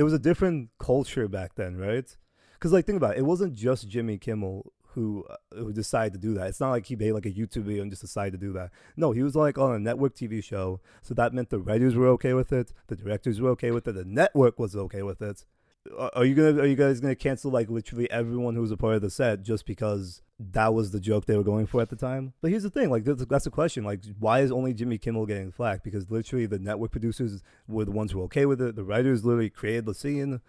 was a different culture back then, right? Because like think about it, it wasn't just Jimmy Kimmel who decided to do that. It's not like he made like a YouTube video and just decided to do that. No, he was like on a network TV show, so that meant the writers were okay with it, the directors were okay with it, the network was okay with it. Are you guys gonna cancel like literally everyone who was a part of the set just because that was the joke they were going for at the time? But here's the thing, like that's the question, like why is only Jimmy Kimmel getting flack? Because literally the network producers were the ones who were okay with it. The writers literally created the scene.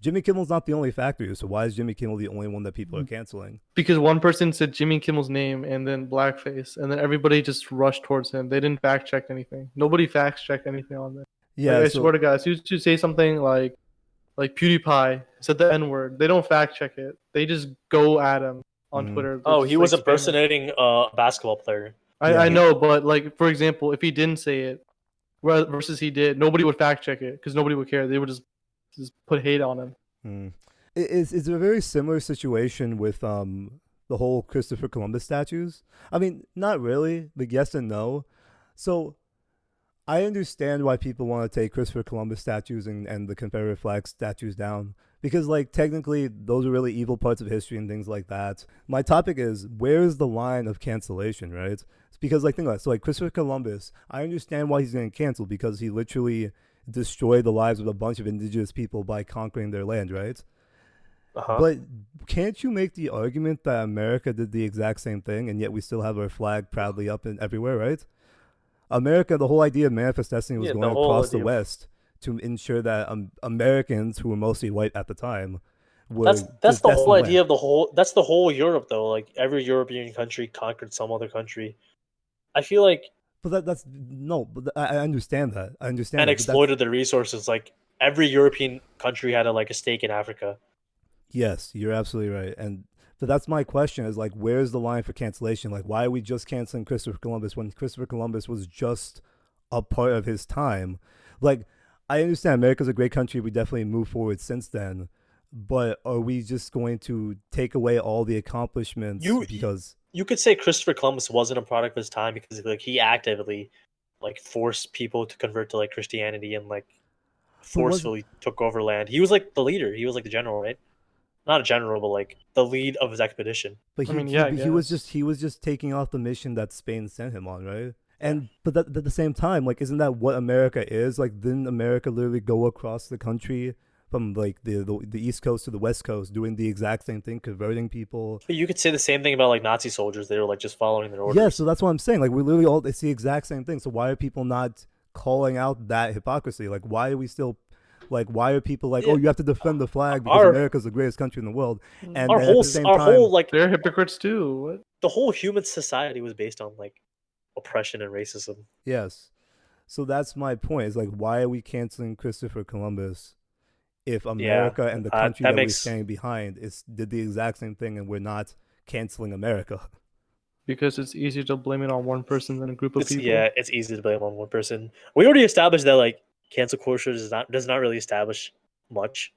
Jimmy Kimmel's not the only factor here, so why is Jimmy Kimmel the only one that people are canceling? Because one person said Jimmy Kimmel's name and then blackface, and then everybody just rushed towards him. They didn't fact check anything. Nobody fact checked anything on this. Yeah, Like, I so, swear to God, as soon as you say something like PewDiePie said the N word, they don't fact check it. They just go at him on Mhm. Twitter. They're Oh, just, he like, was spamming. impersonating a basketball player. Yeah. I know, but like for example, if he didn't say it versus he did, nobody would fact check it because nobody would care. They would just put hate on him. It's a very similar situation with the whole Christopher Columbus statues. I mean, not really, but yes and no. So I understand why people want to take Christopher Columbus statues and the Confederate flag statues down. Because, like, technically, those are really evil parts of history and things like that. My topic is, where is the line of cancellation, right? It's because, like, think about it. So, like, Christopher Columbus, I understand why he's getting canceled because he literally destroyed the lives of a bunch of indigenous people by conquering their land, right? Uh-huh. But can't you make the argument that America did the exact same thing and yet we still have our flag proudly up and everywhere, right? America, the whole idea of Manifest Destiny was Yeah, the going whole across the idea of- West to ensure that Americans, who were mostly white at the time, were That's just the whole destined idea land. of the whole. That's the whole Europe though. Like every European country conquered some other country. I feel like But that's no. But I understand that. I understand and that, but that's- exploited the resources. Like every European country had a stake in Africa. Yes, you're absolutely right. And but that's my question: is like, where's the line for cancellation? Like, why are we just canceling Christopher Columbus when Christopher Columbus was just a part of his time? Like, I understand America's a great country. We definitely moved forward since then. But are we just going to take away all the accomplishments because? You could say Christopher Columbus wasn't a product of his time because like he actively like forced people to convert to like Christianity and like forcefully took over land. He was like the leader. He was like the general, right? Not a general, but like the lead of his expedition. But I mean, yeah, I he was guess. just taking off the mission that Spain sent him on, right? And but at the same time, like, isn't that what America is? Like, didn't America literally go across the country from like the East Coast to the West Coast, doing the exact same thing, converting people? But you could say the same thing about like Nazi soldiers. They were like just following their orders. Yeah, so that's what I'm saying. Like, we literally all it's the exact same thing. So why are people not calling out that hypocrisy? Like, why are we still? Like, why are people like, Yeah. oh, you have to defend the flag because Our- America's the greatest country in the world? And our then whole at the same our time, whole like They're hypocrites too. What? the whole human society was based on like oppression and racism. yes. So that's my point. Is like, why are we canceling Christopher Columbus if America and the country that we're standing behind did the exact same thing, and we're not canceling America? Because it's easier to blame it on one person than a group of people. Yeah, it's easy to blame on one person. We already established that like cancel culture does not really establish much.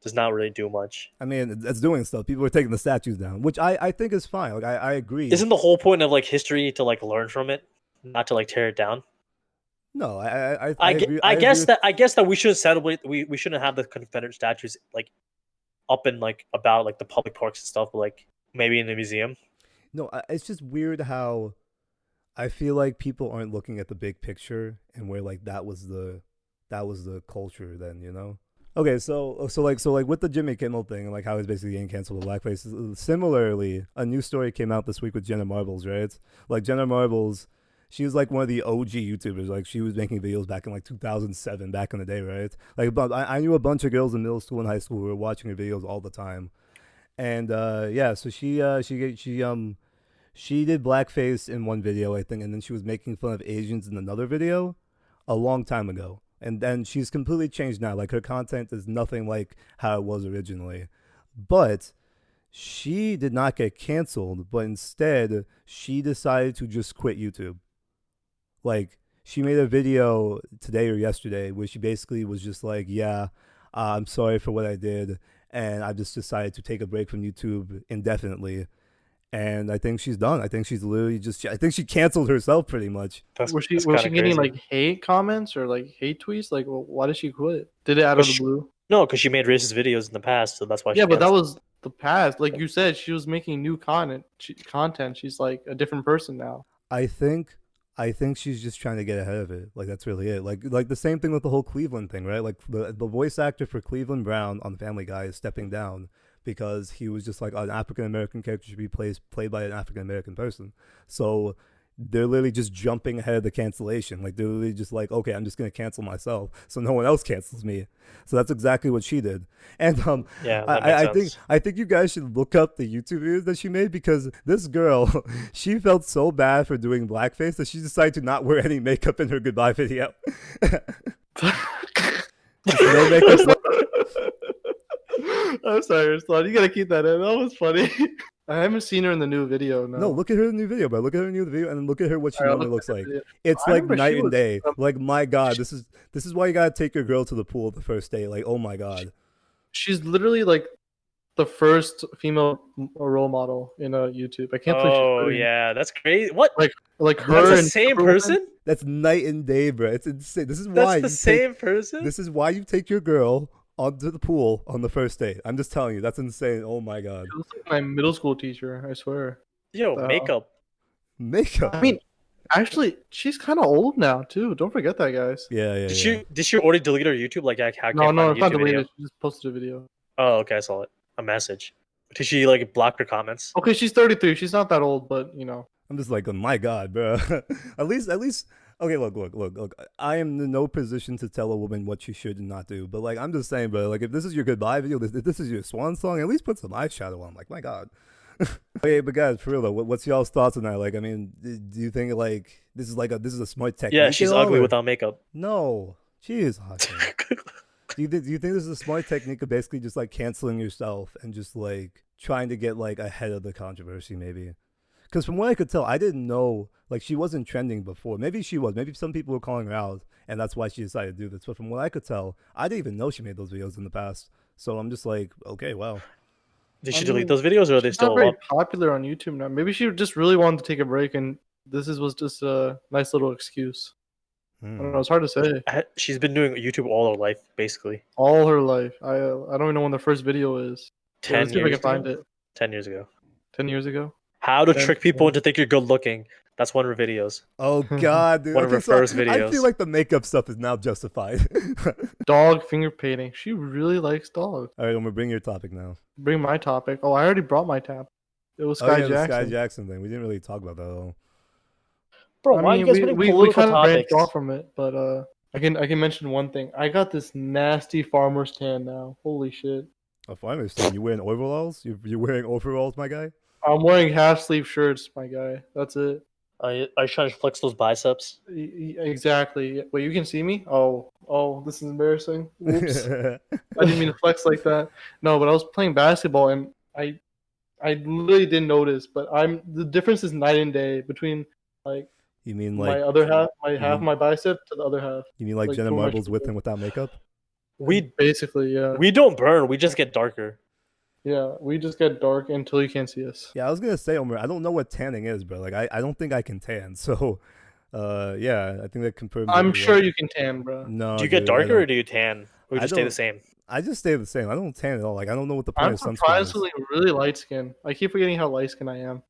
Does not really do much. I mean, it's doing stuff. People are taking the statues down, which I think is fine. Like, I agree. Isn't the whole point of like history to like learn from it, not to like tear it down? No, I I agree guess with- that we shouldn't celebrate. We shouldn't have the Confederate statues like up in like about like the public parks and stuff, but like maybe in the museum. No, it's just weird how I feel like people aren't looking at the big picture and where like that was the culture then, you know? Okay, so with the Jimmy Kimmel thing and like how he's basically getting canceled with blackface. Similarly, a new story came out this week with Jenna Marbles, right? Like Jenna Marbles, she was like one of the OG YouTubers. Like she was making videos back in like 2007, back in the day, right? Like, but I knew a bunch of girls in middle school and high school who were watching her videos all the time. And yeah, so she did blackface in one video, I think, and then she was making fun of Asians in another video a long time ago. And then she's completely changed now. Like her content is nothing like how it was originally. But she did not get canceled, but instead she decided to just quit YouTube. Like she made a video today or yesterday where she basically was just like, "Yeah, I'm sorry for what I did, and I just decided to take a break from YouTube indefinitely." And I think she's done. I think she's literally just. I think she canceled herself pretty much. That's, Was she that's was kind she of getting crazy. like hate comments or like hate tweets? Like, why did she quit? Did it out But of the blue? No, because she made racist videos in the past, so that's why Yeah, she but that canceled. was the past. Like you said, she was making new content. Content. She's like a different person now. I think I think she's just trying to get ahead of it. Like that's really it. Like the same thing with the whole Cleveland thing, right? Like the voice actor for Cleveland Brown on Family Guy is stepping down because he was just like an African American character should be played by an African American person. So they're literally just jumping ahead of the cancellation. Like they're literally just like, okay, I'm just gonna cancel myself so no one else cancels me. So that's exactly what she did. And Yeah, that makes sense. I think you guys should look up the YouTube videos that she made because this girl, she felt so bad for doing blackface that she decided to not wear any makeup in her goodbye video. Just no makeup. I'm sorry, Ruslan. You gotta keep that in. That was funny. I haven't seen her in the new video. No. No, look at her new video, bro. Look at her new video, and then look at her what she Alright, I'll normally look looks at the like. video. It's I like remember night she and was. day. Like my God, this is why you gotta take your girl to the pool the first day. Like oh my God. She's literally like the first female role model in YouTube. I can't believe she's Oh doing yeah, that's crazy. What? like her That's the and same Superwoman. person? That's night and day, bro. It's insane. This is That's why the you take. same person? This is why you take your girl onto the pool on the first date. I'm just telling you, that's insane. Oh my God. She looks like my middle school teacher. I swear. Yo, The hell? makeup. Makeup. I mean, actually, she's kind of old now too. Don't forget that, guys. Yeah. Did she already delete her YouTube? Like I can't No, find no, a it's not YouTube video. deleted. She just posted a video. Oh, okay, I saw it. A message. Did she like block her comments? Okay, she's 33. She's not that old, but you know. I'm just like, oh my God, bro. at least. Okay, look. I am in no position to tell a woman what she should and not do. But like, I'm just saying, bro. Like, if this is your goodbye video, if this is your swan song, at least put some eyeshadow on. Like, my God. Okay, but guys, for real though, what's y'all's thoughts on that? Like, I mean, do you think like this is a smart technique? Yeah, she's at all, ugly or- without makeup. No, she is hot. Do you think this is a smart technique of basically just like canceling yourself and just like trying to get like ahead of the controversy, maybe? Because from what I could tell, I didn't know like she wasn't trending before. Maybe she was. Maybe some people were calling her out, and that's why she decided to do this. But from what I could tell, I didn't even know she made those videos in the past. So I'm just like, okay, wow. Did I she mean, delete those videos or are they She's still not very up? popular on YouTube now. Maybe she just really wanted to take a break, and was just a nice little excuse. I don't know. It's hard to say. She's been doing YouTube all her life, basically. All her life. I don't even know when the first video is. Yeah, 10 let's see if I years can find ago? it. 10 years ago. 10 years ago. How to Then- trick people into think you're good looking. That's one of her videos. Oh God, dude. One of her first I videos. feel like the makeup stuff is now justified. Dog finger painting. She really likes dogs. All right, I'm gonna bring your topic now. Bring my topic. Oh, I already brought my tap. It was Oh Skai yeah, the Jackson. Skai Jackson thing. We didn't really talk about that at all. Bro, I why are mean, you guys we, putting we political kind of topics? branched off from it, but I can mention one thing. I got this nasty farmer's tan now. Holy shit. Oh, I understand. You wearing overalls? You're wearing overalls, my guy? I'm wearing half sleeve shirts, my guy. That's it. Are you trying to flex those biceps? Exactly. Wait, you can see me? Oh, this is embarrassing. Whoops. I didn't mean to flex like that. No, but I was playing basketball and I literally didn't notice, but the difference is night and day between like You mean my like other half, half mean- my bicep to the other half. you mean like like Jenna too much Marbles with people. and without makeup? We Basically, yeah. we don't burn. We just get darker. Yeah, we just get dark until you can't see us. Yeah, I was gonna say, Omer, I don't know what tanning is, bro. Like I don't think I can tan. So yeah, I think that confirms. I'm what sure want. you can tan, bro. No. Do you get dude, I darker or don't. do you tan? Or you I just stay the don't- same? I just stay the same. I don't tan at all. Like I don't know what the point I'm of sunscreen is. surprisingly really light skinned. I keep forgetting how light skinned I am.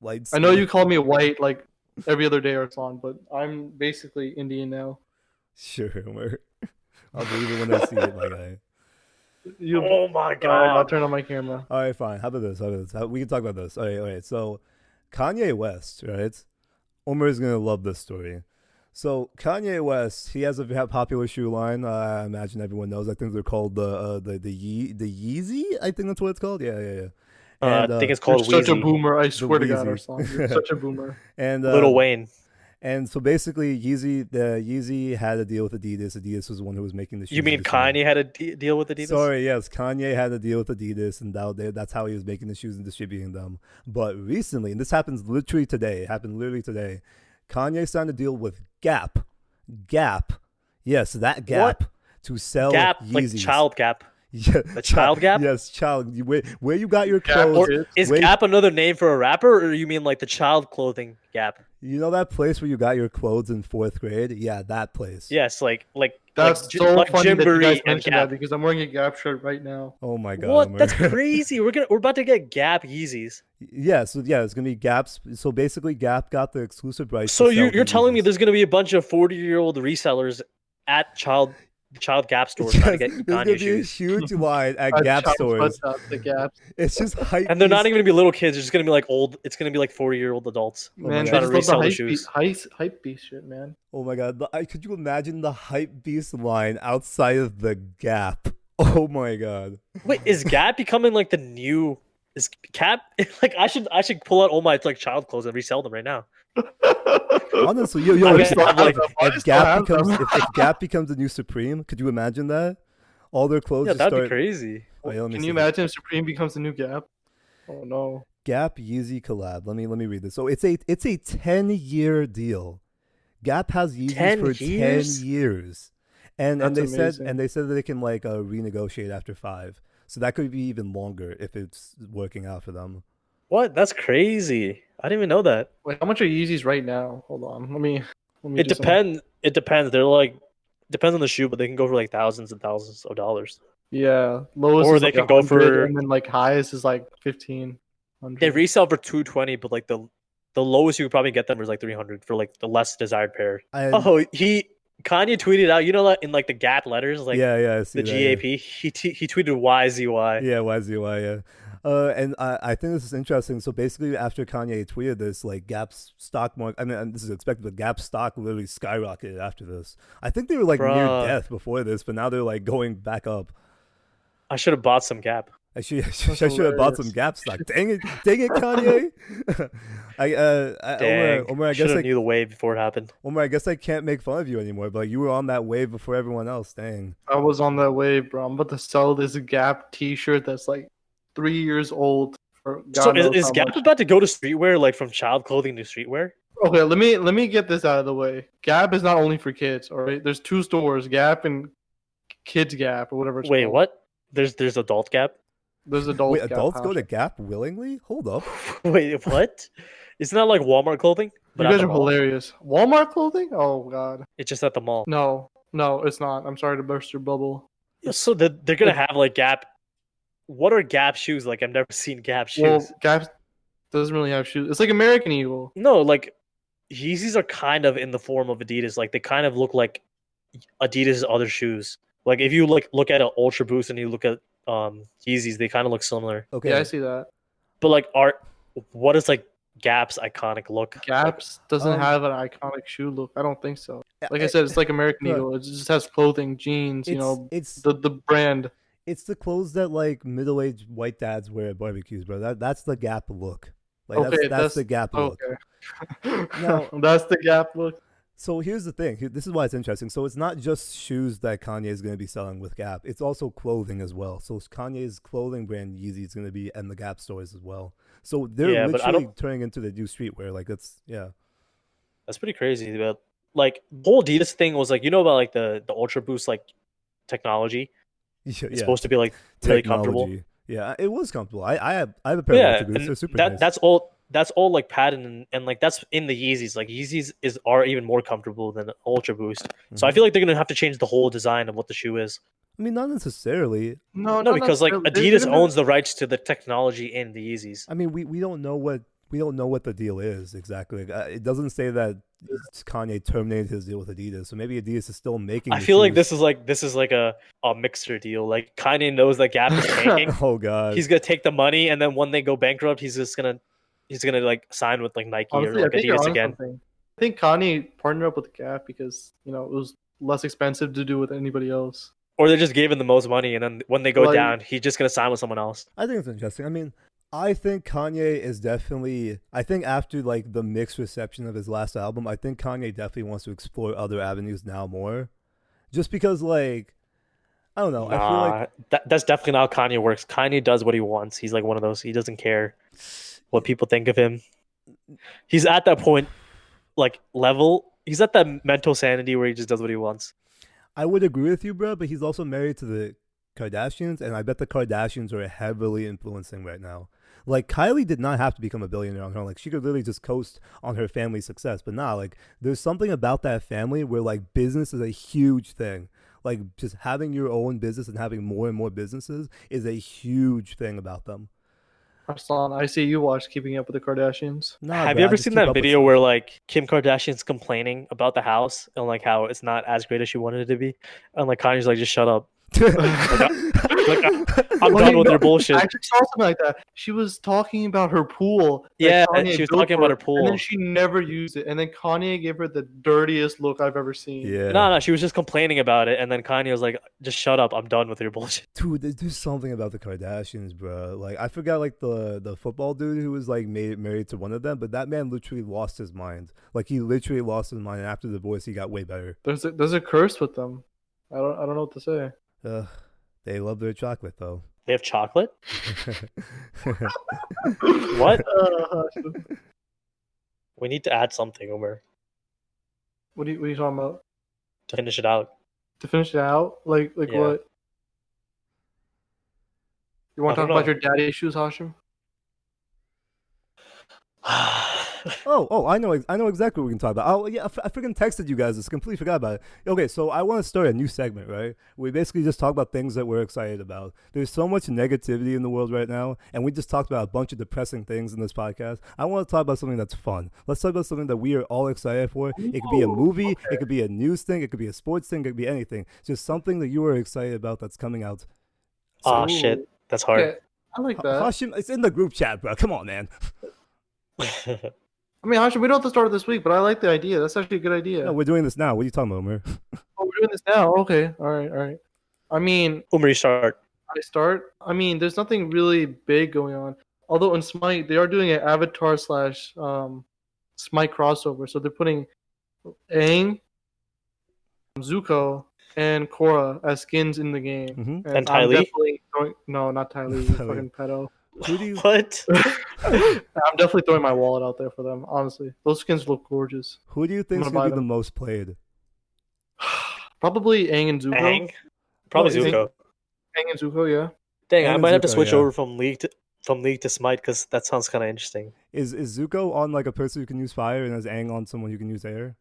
Light I know skin. you call me white like every other day, Arslan, but I'm basically Indian now. Sure, Omer. I'll believe it when I see it, my guy. You. Oh my All right, I'll god. turn on my camera. All right, fine. How about this? We can talk about this. All right. So, Kanye West, right? Omar is gonna love this story. So Kanye West, he has a popular shoe line. I imagine everyone knows. I think they're called the Yeezy. I think that's what it's called. Yeah. And I think it's You're called such a Wheezy. boomer. I swear to God, Wheezy. Arslan. You're such a boomer. and Little Wayne. And so basically, Yeezy had a deal with Adidas. Adidas was the one who was making the shoes. You mean Kanye had a deal with Adidas? Sorry, yes, Kanye had a deal with Adidas, and that's how he was making the shoes and distributing them. But recently, and this happens literally today, Kanye signed a deal with Gap. Gap, yes, that Gap to sell Gap, Yeezys. like child Gap. Yeah, The child Gap? Yes, child. Where you got your Gap clothes? kids. Is where- Gap another name for a rapper, or you mean like the child clothing Gap? You know that place where you got your clothes in 4th grade? Yeah, that place. Yes, That's like, so like funny that you Gymboree guys and mentioned Gap. that because I'm wearing a Gap shirt right now. Oh my god. What? Omar. That's crazy. We're about to get Gap Yeezys. Yeah, it's gonna be Gap's. So basically, Gap got the exclusive rights. So to sell you're the telling me Yeezys. there's gonna be a bunch of 40-year-old resellers at child Gap stores trying to Yes, get there's gonna Kanye be a shoes, huge line at A Gap child stores. sweatshop, the Gap. It's just hype. and they're not beast. even gonna be little kids. They're just gonna be like old. It's gonna be like 40-year-old adults Man, my they God. trying just to love the resell the shoes. hype beast shit, man. Oh my god! Could you imagine the hype beast line outside of the Gap? Oh my god! Wait, is Gap becoming like the new? Is Gap like I should pull out all my like child clothes and resell them right now. Honestly, I if, still have, like, if Gap becomes if Gap becomes the new Supreme, could you imagine that? All their clothes Yeah, just that'd start. be crazy. Wait, let me Can see. you imagine if Supreme becomes the new Gap? Oh no. Gap Yeezy collab. Let me read this. So it's a 10-year deal. Gap has Yeezys 10 for years? 10 years. And That's they said amazing. that they can like renegotiate after 5. So that could be even longer if it's working out for them. What? That's crazy. I didn't even know that. Wait, how much are Yeezys right now? Hold on. Let me It do some- depends. It depends. They're like depends on the shoe, but they can go for like thousands and thousands of dollars. Yeah, lowest Or is they like can go 100, for- and then like highest is like 1500. They resell for 220, but like the lowest you could probably get them is like 300 for like the less desired pair. And, Oh, Kanye tweeted out, you know, that in like the Gap letters, like I see the that, yeah. GAP. He tweeted YZY. Yeah, YZY, yeah. And I think this is interesting. So basically, after Kanye tweeted this, like Gap's stock market, I mean, and this is expected, but Gap's stock literally skyrocketed after this. I think they were like near Bruh. death before this, but now they're like going back up. I should have bought some Gap. I should have bought some hilarious. Gap stock. Dang it, Kanye. Dang. Omar, I should guess have knew the wave before it happened. Omar, I guess I can't make fun of you anymore. But you were on that wave before everyone else. Dang. I was on that wave, bro. I'm about to sell this Gap T-shirt that's like 3 years old. For God So knows is how Gap much. about to go to streetwear, like from child clothing to streetwear? Okay, let me get this out of the way. Gap is not only for kids. All right, there's 2 stores, Gap and Kids Gap or whatever. It's Wait, called. what? There's adult Gap? There's adult. Wait, Gap adults go to option. Gap willingly? Hold up. Wait, what? Isn't that like Walmart clothing? You at guys the are mall? hilarious. Walmart clothing? Oh God. It's just at the mall. No, it's not. I'm sorry to burst your bubble. So they're gonna have like Gap. What are Gap shoes? Like I've never seen Gap shoes. Well, Gap doesn't really have shoes. It's like American Eagle. No, like Yeezys are kind of in the form of Adidas. Like they kind of look like Adidas' other shoes. Like if you like look at an Ultra Boost and you look at Yeezys, they kind of look similar. Okay. Yeah, I see that. But like what is like Gap's iconic look? Gaps doesn't Um, have an iconic shoe look. I don't think so. Like I I- said, it's like American Look, Eagle. It just has clothing, jeans. You know, it's the brand. it's the clothes that like middle-aged white dads wear at barbecues, bro. That's the Gap look. Like Okay, that's the Gap look. Okay. Now- That's the Gap look. So here's the thing. This is why it's interesting. So it's not just shoes that Kanye is going to be selling with Gap. It's also clothing as well. So Kanye's clothing brand Yeezy is going to be in the Gap stores as well. So they're Yeah, but I literally don't- turning into the new streetwear. Like that's yeah. That's pretty crazy. But like the whole Adidas thing was like, you know about like the Ultra Boost like technology. Yeah, It's supposed to be like really comfortable. Technology. Yeah, it was comfortable. I have a pair Yeah, of Ultra Boosts. They're and super nice. that's all like patent and like that's in the Yeezys. Like Yeezys are even more comfortable than Ultra Boost. So I Mhm. feel like they're gonna have to change the whole design of what the shoe is. I mean, not necessarily. No, not because like necessarily. They're Adidas gonna- owns the rights to the technology in the Yeezys. I mean, we don't know what We don't know what the deal is exactly. It doesn't say that Kanye terminated his deal with Adidas, so maybe Adidas is still making. I the feel like shoes. this is like a mixer deal. Like Kanye knows that Gap is tanking. Oh god. He's gonna take the money, and then when they go bankrupt, he's gonna like sign with like Nike Honestly, or I like think you're Adidas on again. something. I think Kanye partnered up with Gap because it was less expensive to do with anybody else. Or they just gave him the most money, and then when they go Like- down, he's just gonna sign with someone else. I think it's interesting. I mean, I think Kanye is definitely. I think after like the mixed reception of his last album, I think Kanye definitely wants to explore other avenues now more. Just because, like, I don't know. I feel like That's definitely not how Kanye works. Kanye does what he wants. He's like one of those. He doesn't care what people think of him. He's at that point, like level. He's at that mental sanity where he just does what he wants. I would agree with you, bro. But he's also married to the Kardashians, and I bet the Kardashians are heavily influencing right now. Like Kylie did not have to become a billionaire on her own. Like she could literally just coast on her family's success. But nah, like there's something about that family where like business is a huge thing. Like just having your own business and having more and more businesses is a huge thing about them. Arslan, I see you watch Keeping Up with the Kardashians. Nah, Have bro, you I ever just seen keep up that with video stuff. where like Kim Kardashian's complaining about the house and like how it's not as great as she wanted it to be, and like Kanye's like, just shut up. I'm Well, done with your bullshit. I actually saw something like that. She was talking about her pool. that Yeah, Kanye she was built talking for about her And then pool. she never used it. And then Kanye gave her the dirtiest look I've ever seen. Yeah. No, she was just complaining about it, and then Kanye was like, just shut up. I'm done with your bullshit. Dude, there's something about the Kardashians, bro. Like I forgot like the football dude who was like married to one of them, but that man literally lost his mind. Like he literally lost his mind, and after the divorce he got way better. There's a curse with them. I don't know what to say. They love their chocolate though. They have chocolate? What? We need to add something, Umar, What are you talking about? to finish it out. To finish it out? Like Yeah. what? You want I to talk don't about know. your daddy issues, Hashim? Oh, I know exactly what we can talk about. Oh, yeah, I freaking texted you guys this. Completely forgot about it. Okay, so I want to start a new segment, right? We basically just talk about things that we're excited about. There's so much negativity in the world right now, and we just talked about a bunch of depressing things in this podcast. I want to talk about something that's fun. Let's talk about something that we are all excited for. It could be a movie, okay. it could be a news thing, it could be a sports thing, it could be anything. Just something that you are excited about that's coming out. Oh, Ooh. shit. That's hard. Okay, I like that. Hashim, it's in the group chat, bro. Come on, man. I mean, Hashim, we don't have to start it this week, but I like the idea. That's actually a good idea. No, we're doing this now. What are you talking about, Omer? Oh, we're doing this now. Okay. All right. I mean, Umar, you start. I mean, there's nothing really big going on. Although in Smite, they are doing an Avatar / Smite crossover. So they're putting Aang, Zuko, and Korra as skins in the game. Mm-hmm. And Ty Lee? definitely no, not Ty Lee, you Ty Lee. fucking pedo. Who do you? What? I'm definitely throwing my wallet out there for them. Honestly, those skins look gorgeous. Who do you think is gonna gonna buy be the them. most played? Probably Aang and Zuko. Aang? Probably No, Zuko. Aang and Zuko, yeah. Dang, Aang I and might have to Zuko, switch yeah. over from League to Smite because that sounds kind of interesting. Is Zuko on like a person who can use fire, and is Aang on someone who can use air?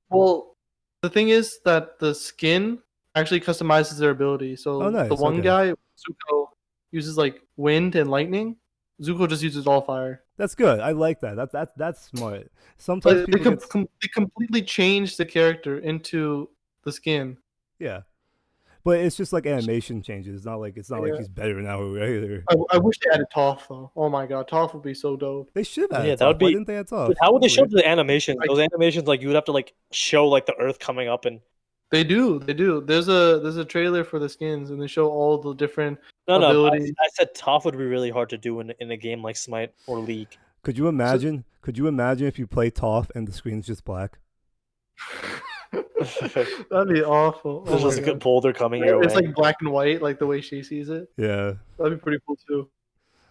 Well, the thing is that the skin actually customizes their ability. So Oh, nice, the one okay. guy, Zuko, uses like wind and lightning. Zuko just uses all fire. That's good. I like that. That's smart. Sometimes But they, people get they completely changed the character into the skin. yeah, but it's just like animation changes. It's not like Yeah. he's better now, right? Or, I wish they added Toph though. Oh my god, Toph would be so dope. they should have. Yeah, that would Why be- didn't they add Toph? Dude, how would they That's show weird. the animations? Those animations, like you would have to like show like the Earth coming up and They do. There's a trailer for the skins, and they show all the different. no. Abilities. I said Toph would be really hard to do in a game like Smite or League. Could you imagine? Could you imagine if you play Toph and the screen's just black? That'd be awful. There's Oh just my a God. boulder coming your way. It's like black and white, like the way she sees it. Yeah. That'd be pretty cool too.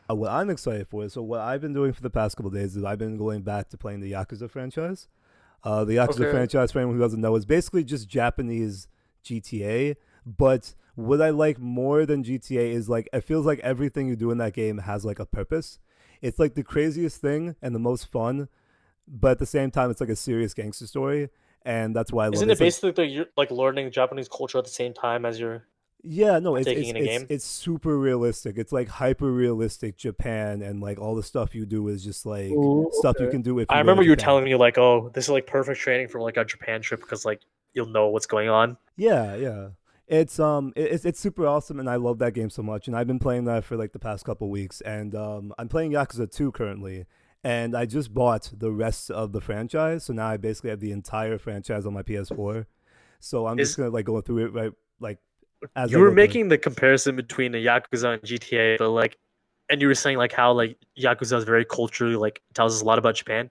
What I'm excited for. So what I've been doing for the past couple of days is I've been going back to playing the Yakuza franchise. The Yakuza Okay. franchise, for anyone who doesn't know, is basically just Japanese GTA. But what I like more than GTA is like it feels like everything you do in that game has like a purpose. It's like the craziest thing and the most fun, but at the same time, it's like a serious gangster story, and that's why I love Isn't it. it basically that you're like learning Japanese culture at the same time as you're Yeah, no, it's taking it's in a it's game. it's super realistic. It's like hyper realistic Japan, and like all the stuff you do is just like Ooh, stuff you okay. can do if I you go to remember you Japan. telling me like, "Oh, this is like perfect training for like a Japan trip because like you'll know what's going on." Yeah, yeah. It's super awesome, and I love that game so much. And I've been playing that for like the past couple weeks, and I'm playing Yakuza 2 currently, and I just bought the rest of the franchise, so now I basically have the entire franchise on my PS4. So I'm just Is gonna like go through it right like as you I were go through it. making the comparison between the Yakuza and GTA, but like, and you were saying like how like Yakuza is very culturally like tells us a lot about Japan.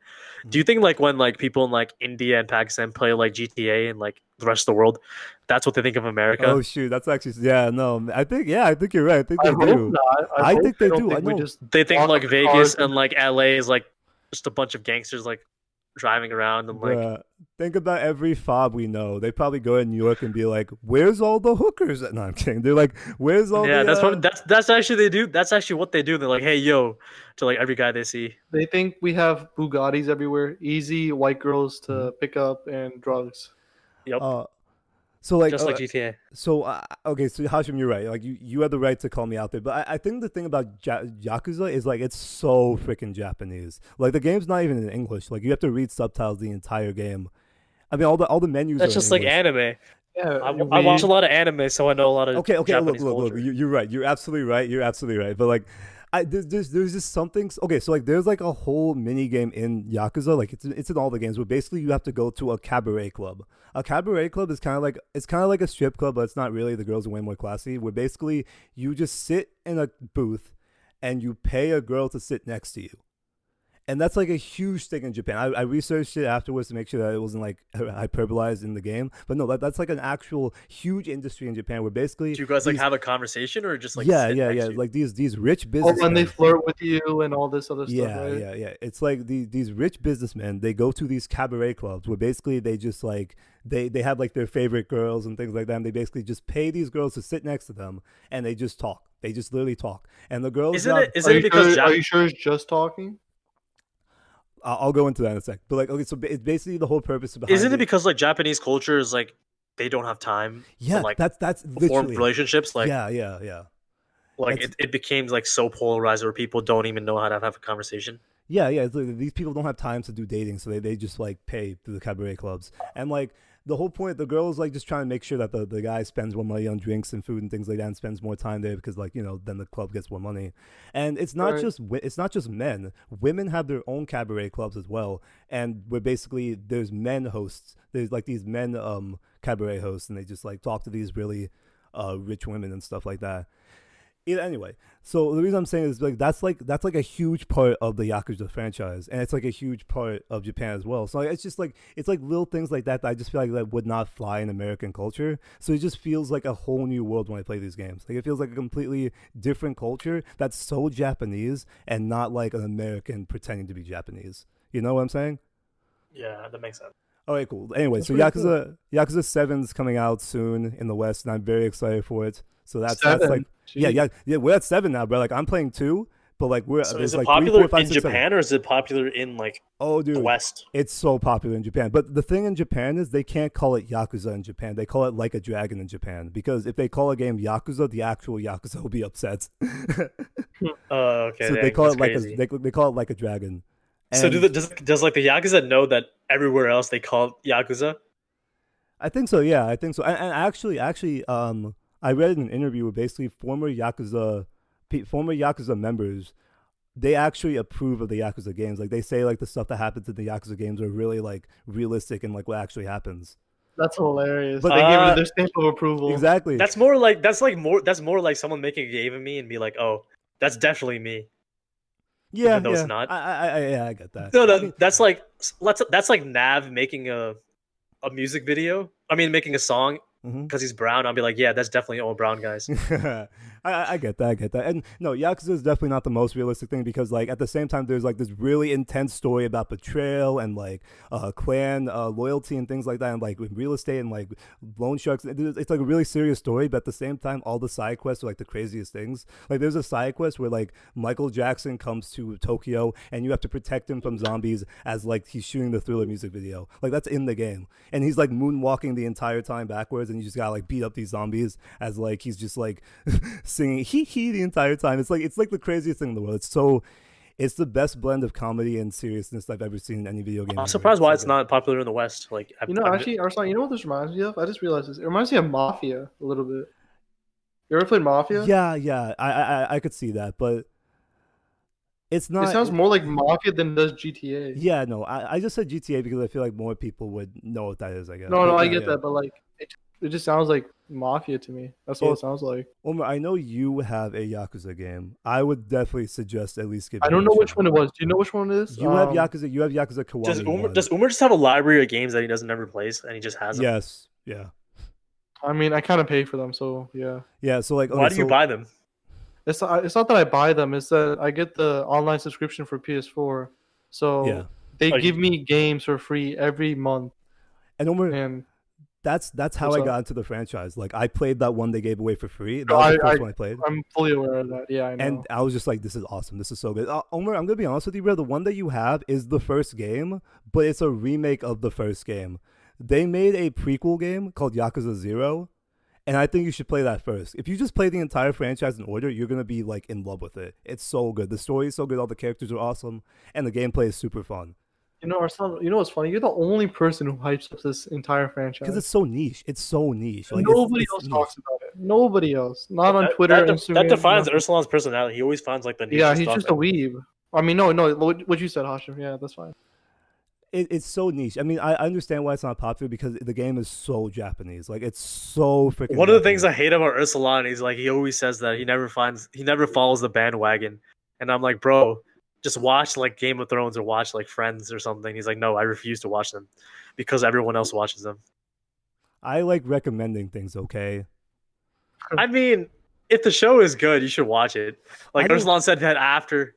Do Mhm. you think like when like people in like India and Pakistan play like GTA and like the rest of the world, that's what they think of Oh America? shoot, that's actually yeah, no, I think you're right. I think I they hope do. not. I I hope think they they don't do. I think we know. just They think walk like up to cars Vegas and and like LA is like just a bunch of gangsters like driving around and like Bruh, think about every fob we know. They probably go in New York and be like, "Where's all the hookers?" No, I'm kidding. They're like, "Where's all yeah, the?" that's probably that's actually they do. That's actually what they do. They're like, hey yo, to like every guy they see. they think we have Bugattis everywhere. Easy white girls Mhm. to pick up and drugs. Yep, Uh, so like, just like GTA. okay, so Hashim, you're right. Like, you have the right to call me out there, but I think the thing about Yakuza is like it's so freaking Japanese. Like the game's not even in English. Like you have to read subtitles the entire game. I mean, all the menus That's are in just like English. anime. Yeah, I watch a we lot of anime, so I know a lot of Okay, okay. Japanese Look. culture. You're right. You're absolutely right. You're absolutely right. But like, there's just something. Okay, so like, there's like a whole mini game in Yakuza. Like, it's in all the games where basically you have to go to a cabaret club. A cabaret club is kind of like a strip club, but it's not really. The girls are way more classy. Where basically you just sit in a booth, and you pay a girl to sit next to you. And that's like a huge thing in Japan. I researched it afterwards to make sure that it wasn't like hyperbolized in the game. But no, that's like an actual huge industry in Japan where basically Do you guys like these have a conversation or just like yeah sit next yeah to you? like these rich or when they businessmen. flirt with you and all this other stuff, Yeah, right? yeah. It's like these rich businessmen. They go to these cabaret clubs where basically they just like they have like their favorite girls and things like that. And they basically just pay these girls to sit next to them, and they just talk. They just literally talk. And the girl's Isn't it? job. Are Isn't you it because sure? Are you sure it's just talking? I'll go into that in a sec. But like, okay, so it's basically the whole purpose behind Isn't it it. because like Japanese culture is like they don't have time to Yeah, like that's form literally. relationships? Yeah. Like It's it became like so polarized where people don't even know how to have a conversation. yeah. It's like, these people don't have time to do dating, so they just like pay through the cabaret clubs. And like the whole point, the girl is like just trying to make sure that the guy spends more money on drinks and food and things like that, and spends more time there because like then the club gets more money. And Right. it's not just men. Women have their own cabaret clubs as well, and where basically there's men hosts. There's like these men cabaret hosts, and they just like talk to these really rich women and stuff like that. Yeah, anyway, so the reason I'm saying is like that's like a huge part of the Yakuza franchise, and it's like a huge part of Japan as well. So like, it's just like it's like little things like that I just feel like that would not fly in American culture. So it just feels like a whole new world when I play these games. Like it feels like a completely different culture that's so Japanese and not like an American pretending to be Japanese. You know what I'm saying? Yeah, that makes sense. All right, cool. Anyway, That's so pretty cool. Yakuza 7's coming out soon in the West, and I'm very excited for it. So that's like Seven. Jeez. yeah. We're at 7 now, bro. Like I'm playing 2, but like So is there's it like three, popular four, five, in six, seven. Japan or is it popular in like Oh, the dude, West? it's so popular in Japan. But the thing in Japan is they can't call it Yakuza in Japan. They call it Like a Dragon in Japan because if they call a game Yakuza, the actual Yakuza will be upset. Oh, okay, So they dang, call that's it like a crazy. they call it Like a Dragon. So And does like the Yakuza know that everywhere else they call it Yakuza? I think so. Yeah, I think so. And actually, I read an interview with basically former Yakuza members. They actually approve of the Yakuza games. Like they say, like the stuff that happens in the Yakuza games are really like realistic and like what actually happens. That's hilarious. But They gave it Uh their stamp of approval. exactly. that's more like someone making a game of me and be like, oh, that's definitely me, Yeah, even though it's yeah. not. Yeah, I get that. No, I mean, no, that's like Nav making a music video. I mean, making a song mhm. because he's brown. I'll be like, yeah, that's definitely all brown guys. I get that. I get that. And no, Yakuza is definitely not the most realistic thing because, like, at the same time, there's like this really intense story about betrayal and like clan loyalty and things like that, and like real estate and like loan sharks. It's like a really serious story, but at the same time, all the side quests are like the craziest things. Like, there's a side quest where like Michael Jackson comes to Tokyo and you have to protect him from zombies as like he's shooting the Thriller music video. Like, that's in the game, and he's like moonwalking the entire time backwards, and and you just gotta like beat up these zombies as like he's just like singing hee the entire time. It's like the craziest thing in the world. It's the best blend of comedy and seriousness I've ever seen in any video game. I'm ever. surprised why So it's good. not popular in the West. Like, Actually, Arslan, you know what this reminds me of? I just realized this. It reminds me of Mafia a little bit. You ever played Mafia? Yeah. I could see that, but it's not. It sounds more like Mafia than it does GTA. Yeah, no. I just said GTA because I feel like more people would know what that is. I guess. No, But I yeah, get yeah. that, but like it just sounds like Mafia to me. That's all Yeah. it sounds like. Omar, I know you have a Yakuza game. I would definitely suggest at least giving. I don't it know a which shot. one it was. Do you know which one it is? You have Yakuza. You have Yakuza Kiwami. does Umar just have a library of games that he doesn't ever plays and he just has them? Yes. Yeah. I mean, I kind of pay for them, so yeah. Yeah. So like, Why okay, do you so- buy them? It's not that I buy them. It's that I get the online subscription for PS4, so Yeah. they Oh, you- give me games for free every month. And Omar, And that's how What's I up? got into the franchise. Like, I played that one they gave away for free. That No, was the I- first one I played. I'm fully aware of that. Yeah, I know. And I was just like, this is awesome. This is so good. Omar, I'm going to be honest with you, bro. The one that you have is the first game, but it's a remake of the first game. They made a prequel game called Yakuza 0, and I think you should play that first. If you just play the entire franchise in order, you're going to be like in love with it. It's so good. The story is so good. All the characters are awesome, and the gameplay is super fun. Arslan, you know what's funny? You're the only person who hypes up this entire franchise. Because it's so niche. It's so niche. Like, Nobody it's else niche. talks about it. Nobody else. Not on Twitter, Instagram. That defines nothing. Ursulan's personality. He always finds like the niche Yeah, he's stuff just a weeb. I mean, no, what you said, Hashim. Yeah, that's fine. It's so niche. I mean, I understand why it's not popular because the game is so Japanese. Like, it's so freaking. One of the Japanese. things I hate about Ursulan is like he always says that he never follows the bandwagon, and I'm like, bro, just watch like Game of Thrones or watch like Friends or something. He's like, no, I refuse to watch them because everyone else watches them. I like recommending things. Okay. I mean, if the show is good, you should watch it. Like I don't- Ursulan said that after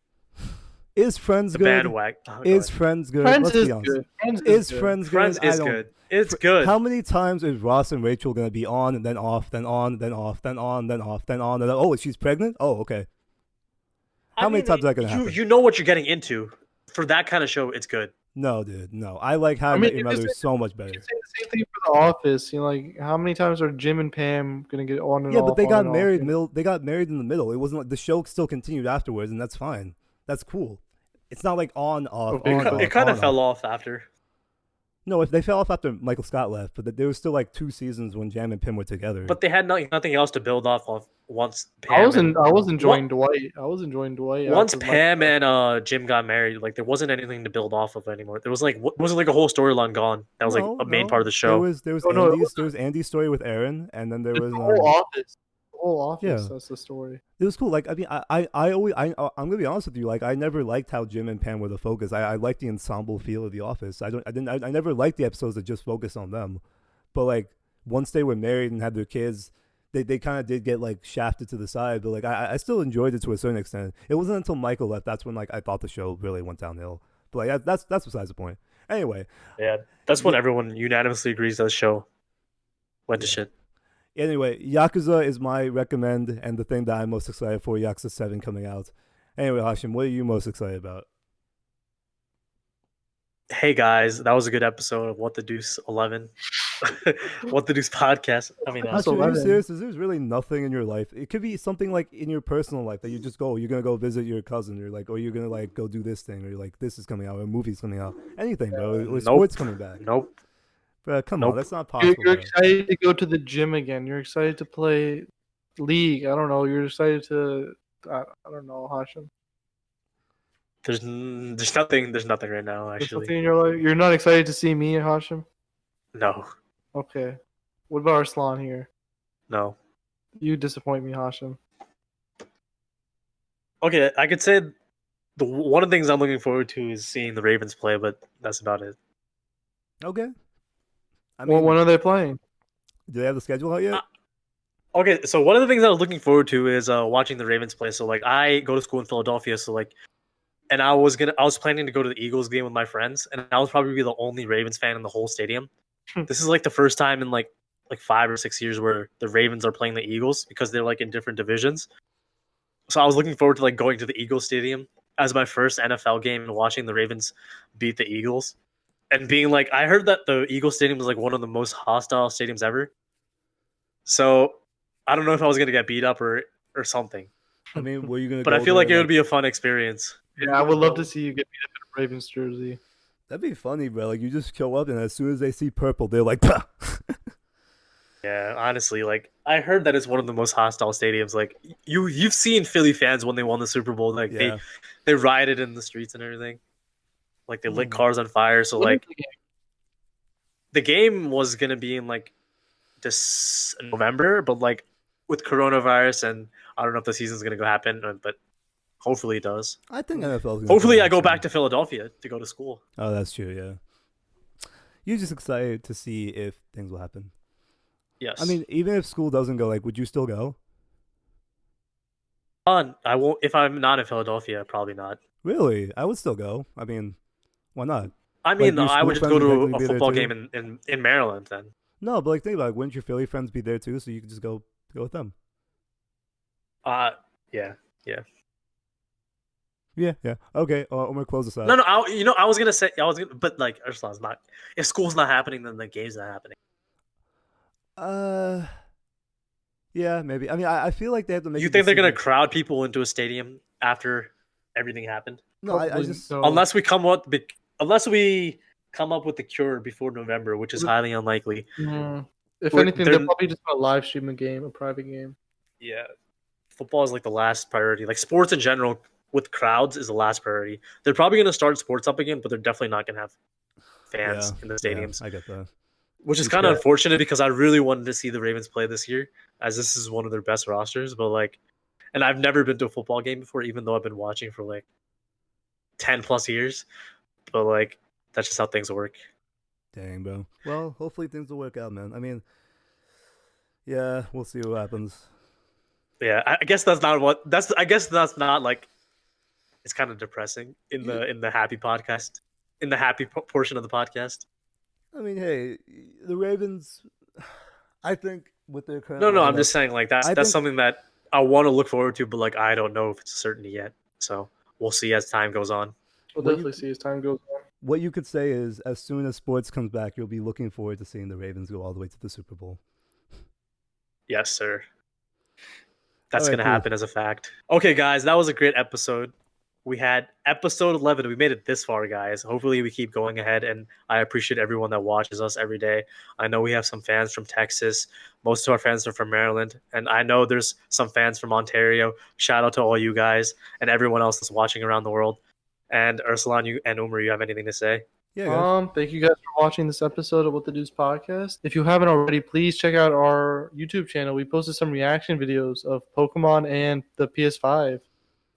Is Friends the good? bandwagon. Is Friends good? Friends Let's is be honest. good. Friends Is good. Friends good? Friends I is don't- good. It's good. How many times is Ross and Rachel gonna be on and then off, then on, then off, then on, then off, then on, and then oh, she's pregnant? Oh, okay. How many times is that gonna happen? You know what you're getting into. For that kind of show, it's good. No, dude, no. I like How I I Met mean, Your you just Mother said- so much You better. can say the same thing for The Office. You know, like how many times are Jim and Pam gonna get on and Yeah, off? but they on got and off, married you know? middle. They got married in the middle. It wasn't like the show still continued afterwards, and that's fine. That's cool. It's not like on off. Okay, on, off, It kind on, of fell off. off after. No, if they fell off after Michael Scott left, but there was still like 2 seasons when Jam and Pim were together. But they had nothing else to build off of once I Pam. was enjoying Dwight. I was enjoying Dwight. Once after Pam and Jim got married, like there wasn't anything to build off of anymore. There was like wasn't like a whole storyline gone. That was like a main part of the show. There was Oh, no, it Andy's Andy's story with Aaron, and then there the was whole Office. The whole Office. Yeah. That's the story. it was cool. Like I mean, I'm gonna be honest with you. Like I never liked how Jim and Pam were the focus. I liked the ensemble feel of The Office. I never liked the episodes that just focus on them. But like once they were married and had their kids, they kind of did get like shafted to the side. But like I still enjoyed it to a certain extent. It wasn't until Michael left that's when like I thought the show really went downhill. But like that's besides the point. Anyway, Yeah, that's when everyone unanimously agrees that the show went to shit. Anyway, Yakuza is my recommend and the thing that I'm most excited for, Yakuza 7 coming out. Anyway, Hashim, what are you most excited about? Hey guys, that was a good episode of What the Deuce 11. What the Deuce podcast. I mean, That's Hashim, are you 11. serious? Is there really nothing in your life? It could be something like in your personal life that you just go, you're going to go visit your cousin, or like, or you're going to like go do this thing, or like this is coming out, or a movie's coming out. Anything, bro. Or Nope. sports coming back. nope. Bro, come Nope. on, that's not possible. You're bro. excited to go to the gym again. You're excited to play League. I don't know. You're excited to. I don't know, Hashim. There's nothing right now There's actually. something in your life. You're not excited to see me, Hashim. No. Okay. What about Arslan here? No. You disappoint me, Hashim. Okay, I could say one of the things I'm looking forward to is seeing the Ravens play, but that's about it. Okay. I Well, mean, when are they playing? do they have the schedule out yet? Okay, so one of the things I was looking forward to is watching the Ravens play. So like I go to school in Philadelphia, so like, and I was planning to go to the Eagles game with my friends, and I was probably the only Ravens fan in the whole stadium. This is like the first time in like 5 or 6 years where the Ravens are playing the Eagles because they're like in different divisions. So I was looking forward to like going to the Eagles stadium as my first NFL game and watching the Ravens beat the Eagles. And being like, I heard that the Eagles Stadium is like one of the most hostile stadiums ever. So I don't know if I was gonna get beat up or something. I mean, were you gonna? But go I feel there, like it would be a fun experience. Yeah, I would love to see you get beat up in a Ravens jersey. That'd be funny, bro. Like you just show up, and as soon as they see purple, they're like, "Pah!" Yeah, honestly, like I heard that it's one of the most hostile stadiums. Like you've seen Philly fans when they won the Super Bowl, like Yeah. they rioted in the streets and everything. Like they lit Hmm. cars on fire. So What is like the game? the game was gonna be in like this November, but like with coronavirus and I don't know if the season's gonna go happen, but hopefully it does. I think NFL. Hopefully I go back to Philadelphia to go to school. Oh, that's true. Yeah. You're just excited to see if things will happen. Yes. I mean, even if school doesn't go, like, would you still go? I won't if I'm not in Philadelphia, probably not. Really? I would still go. I mean, why not? I mean, your I would school just go friends would to technically a be there football too? game in Maryland then. No, but like, think about it. Wouldn't your Philly friends be there too? So you could just go with them. Yeah. Yeah. Okay. I'm gonna close this out. No. I was gonna say but like Ursula's not. If school's not happening, then the game's not happening. Yeah, maybe. I mean, I feel like they have to make. You a think they're gonna decision. crowd people into a stadium after everything happened? No, I Probably just. no. Unless we come up with the cure before November, which is highly unlikely. If We're- anything, they're- they'll probably just gonna live stream a game, a private game. Yeah, football is like the last priority. Like sports in general, with crowds, is the last priority. They're probably gonna start sports up again, but they're definitely not gonna have fans in the stadiums. Yeah, I get that. Which is It's kind of good. unfortunate because I really wanted to see the Ravens play this year, as this is one of their best rosters. But like, and I've never been to a football game before, even though I've been watching for like 10+ years. But like, that's just how things work. Dang, bro. Well, hopefully things will work out, man. I mean, yeah, we'll see what happens. Yeah, I guess that's not what that's. I guess that's not like. It's kind of depressing in the happy podcast, in the happy portion of the podcast. I mean, hey, the Ravens. I think with their current. No, I'm lineup- just saying like I that's think- something that I want to look forward to, but like I don't know if it's a certainty yet. So we'll see as time goes on. We'll What do definitely see as time goes on. What you could say is, as soon as sports comes back, you'll be looking forward to seeing the Ravens go all the way to the Super Bowl. Yes, sir. That's All right, gonna cool. happen as a fact. Okay, guys, that was a great episode. We had episode 11. We made it this far, guys. Hopefully, we keep going ahead, and I appreciate everyone that watches us every day. I know we have some fans from Texas. Most of our fans are from Maryland, and I know there's some fans from Ontario. Shout out to all you guys and everyone else that's watching around the world. And Ursulan, you and Umar, you have anything to say? Yeah, guys. Thank you guys for watching this episode of What the Dudes podcast. If you haven't already, please check out our YouTube channel. We posted some reaction videos of Pokemon and the PS5.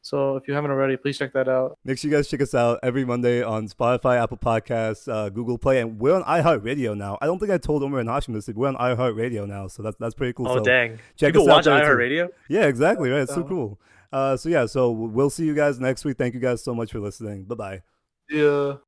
So if you haven't already, please check that out. Make sure you guys check us out every Monday on Spotify, Apple Podcasts, Google Play, and we're on iHeartRadio now. I don't think I told Umar and Hashim this. We're on iHeartRadio now, so that's pretty cool. Oh, so dang. check People us out watch there, too. iHeartRadio? Yeah, exactly. Right. It's so Yeah. cool. So we'll see you guys next week. Thank you guys so much for listening. Bye-bye. Yeah.